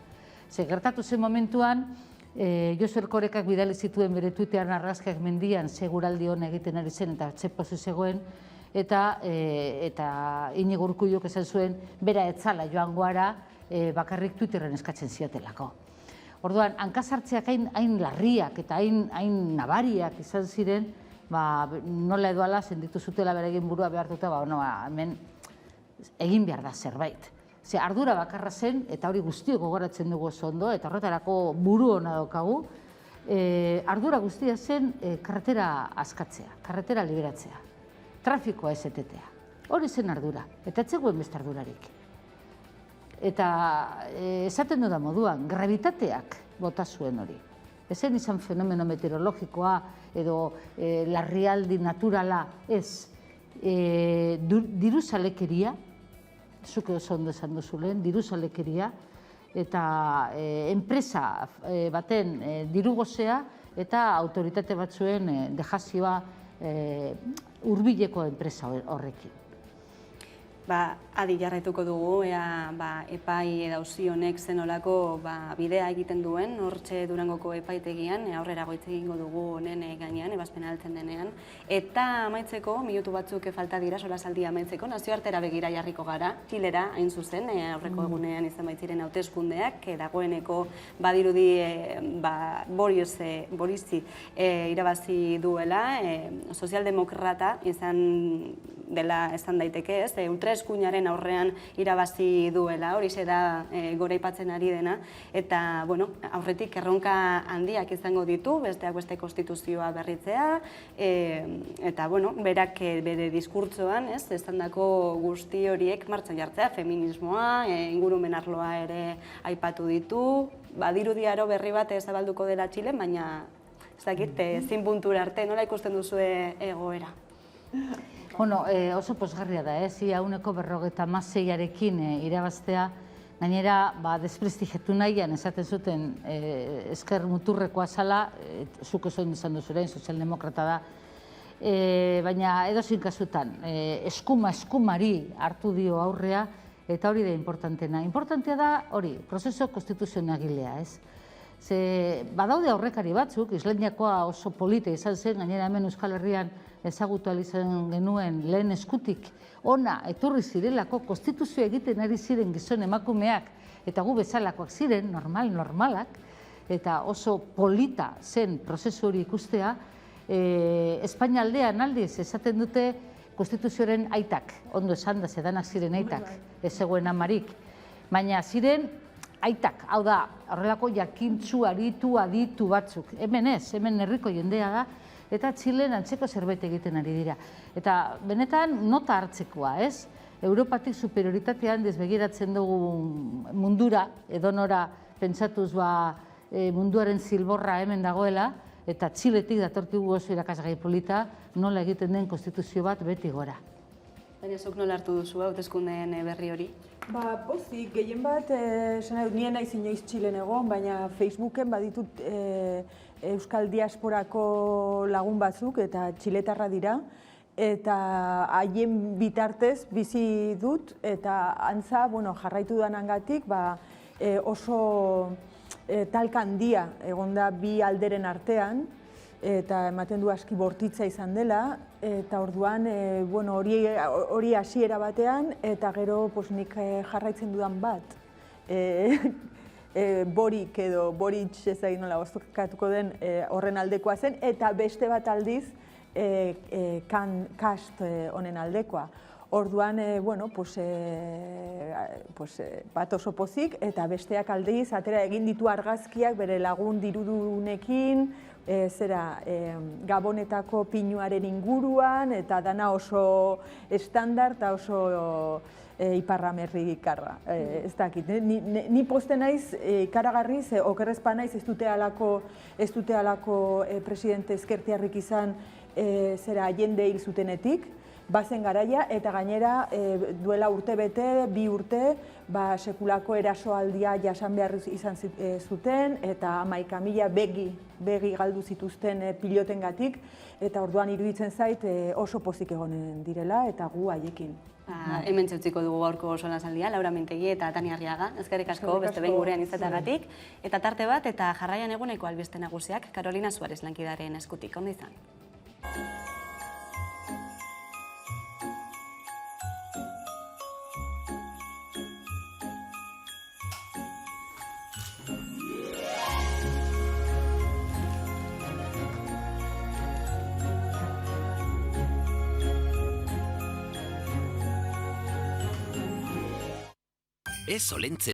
Ze gertatu zen momentuan, Josu Erkorekak bidali zituen bere Twitteran argazkiak mendian seguraldi hon egiten ari zen eta txepozu zegoen, eta Iñigo Urkulluk esan zuen bera etzala joango ara bakarrik Twitterren eskatzen ziotelako. Orduan, hankasartzeak hain larriak eta hain nabariak izan ziren, nola edo ala senditu zutela beregin burua behartuta, hemen egin behar da zerbait. Ze ardura bakarra zen, eta hori guztio gogoratzen dugu oso ondo, eta horretarako buru hona daukagu, ardura guztia zen karretera askatzea, karretera liberatzea, trafikoa ez etetea. Hori zen ardura, eta etzegoen beste ardurarik. Eta esaten duda moduan, gravitateak bota zuen hori. Ezen izan fenomeno meteorologikoa edo larrialdi naturala ez. Diruzalekeria, zuke oso ondo esan duzu lehen, diruzalekeria, eta enpresa baten dirugozea eta autoritate batzuen dejazioa hurbileko enpresa horrekin. Adi jarraituko dugu, epai edo auzi honek zenolako bidea egiten duen, hortxe Durangoko epaitegian, aurrera goitz egingo dugu honen gainean, ebazpena heltzen denean. Eta amaitzeko, minutu batzuk falta dira, solasaldia amaitzeko, nazioartera begira jarriko gara, Txilera, hain zuzen, aurreko egunean izan baitziren hauteskundeak, dagoeneko badirudi Borizi irabazi duela, sozialdemokrata izan dela esan daiteke ez, ultraeskuinaren aurrean irabazi duela, hori da goraipatzen ari dena, eta aurretik erronka handiak izango ditu, besteak beste konstituzioa berritzea, eta berak bere diskurtsoan esandako guzti horiek martxan jartzea, feminismoa, ingurumen arloa ere aipatu ditu, badirudi aro berri bat zabalduko dela Txilen, baina ez dakit, zin puntura arte, nola ikusten duzue egoera? Oso pozgarria da, ia 156arekin irabaztea, gainera desprestigiatu nahian esaten zuten ezker muturrekoa zala, zuk oso izan duzurein, sozialdemokrata da, baina edozein kasutan, eskumari hartu dio aurrea, eta hori da importantena. Importantea da hori, prozeso konstituzionagilea, ez? Badaude aurrekari batzuk, Islandiakoa oso polita izan zen, gainera hemen Euskal Herrian ezagutu izan genuen lehen eskutik, ona etorri zirelako konstituzioa egiten ari ziren gizon emakumeak, eta gu bezalakoak ziren, normalak, eta oso polita zen prozesu hori ikustea, Espainia aldean aldiz esaten dute konstituzioaren aitak, ondo esan da zedanak ziren aitak, ez zegoen amarik, baina ziren aitak, hau da, horrelako jakintzu, aditu batzuk. Hemen ez, hemen herriko jendea da, eta Txilen antzeko zerbait egiten ari dira. Eta benetan nota hartzekoa, ez? Europatik superioritatean desbegiratzen dugu mundura, edonora pentsatuz munduaren zilborra hemen dagoela, eta Txiletik datorkigu oso irakasgai polita, nola egiten den konstituzio bat beti gora. Baina zuk nola hartu duzu hauteskundeen berri hori? Pozik, gehien bat, nien naiz inoiz Txilen egon, baina Facebooken baditut Euskal Diasporako lagun batzuk eta txiletarra dira, eta haien bitartez bizi dut, eta antza, jarraitu danangatik, oso talka handia egon da bi alderen artean, eta ematen du aski bortitza izan dela, eta orduan hori hasiera batean, eta gero nik jarraitzen dudan bat. Borik edo Boric ezagin nola bozkatuko den horren aldekoa zen, eta beste bat aldiz Kast honen aldekoa. Orduan, bat oso pozik, eta besteak aldiz, atera egin ditu argazkiak bere lagun dirudunekin, Gabonetako pinuaren inguruan, eta dana oso estandar eta oso iparramerrikarra. Ez dakit, ni poste naiz ikaragarriz, okerrezpa naiz ez dute halako presidente ezkertiarrik izan jende hil zutenetik, bazen garaia, eta gainera duela urte bete, 2 urte, sekulako erasoaldia jasan behar izan zuten, eta 11.000 begi galdu zituzten pilotengatik, eta orduan iruditzen zait oso pozik egonen direla, eta gu haiekin. Hemen txutziko dugu gaurko solasaldia, Laura Mintegi eta Tani Arriaga. Ezkerrik asko beste behin gurean izateagatik. Eta tarte bat eta jarraian eguneko albiste nagusiak Carolina Suarez lankidaren eskutik. Ondo izan. Ez olentzen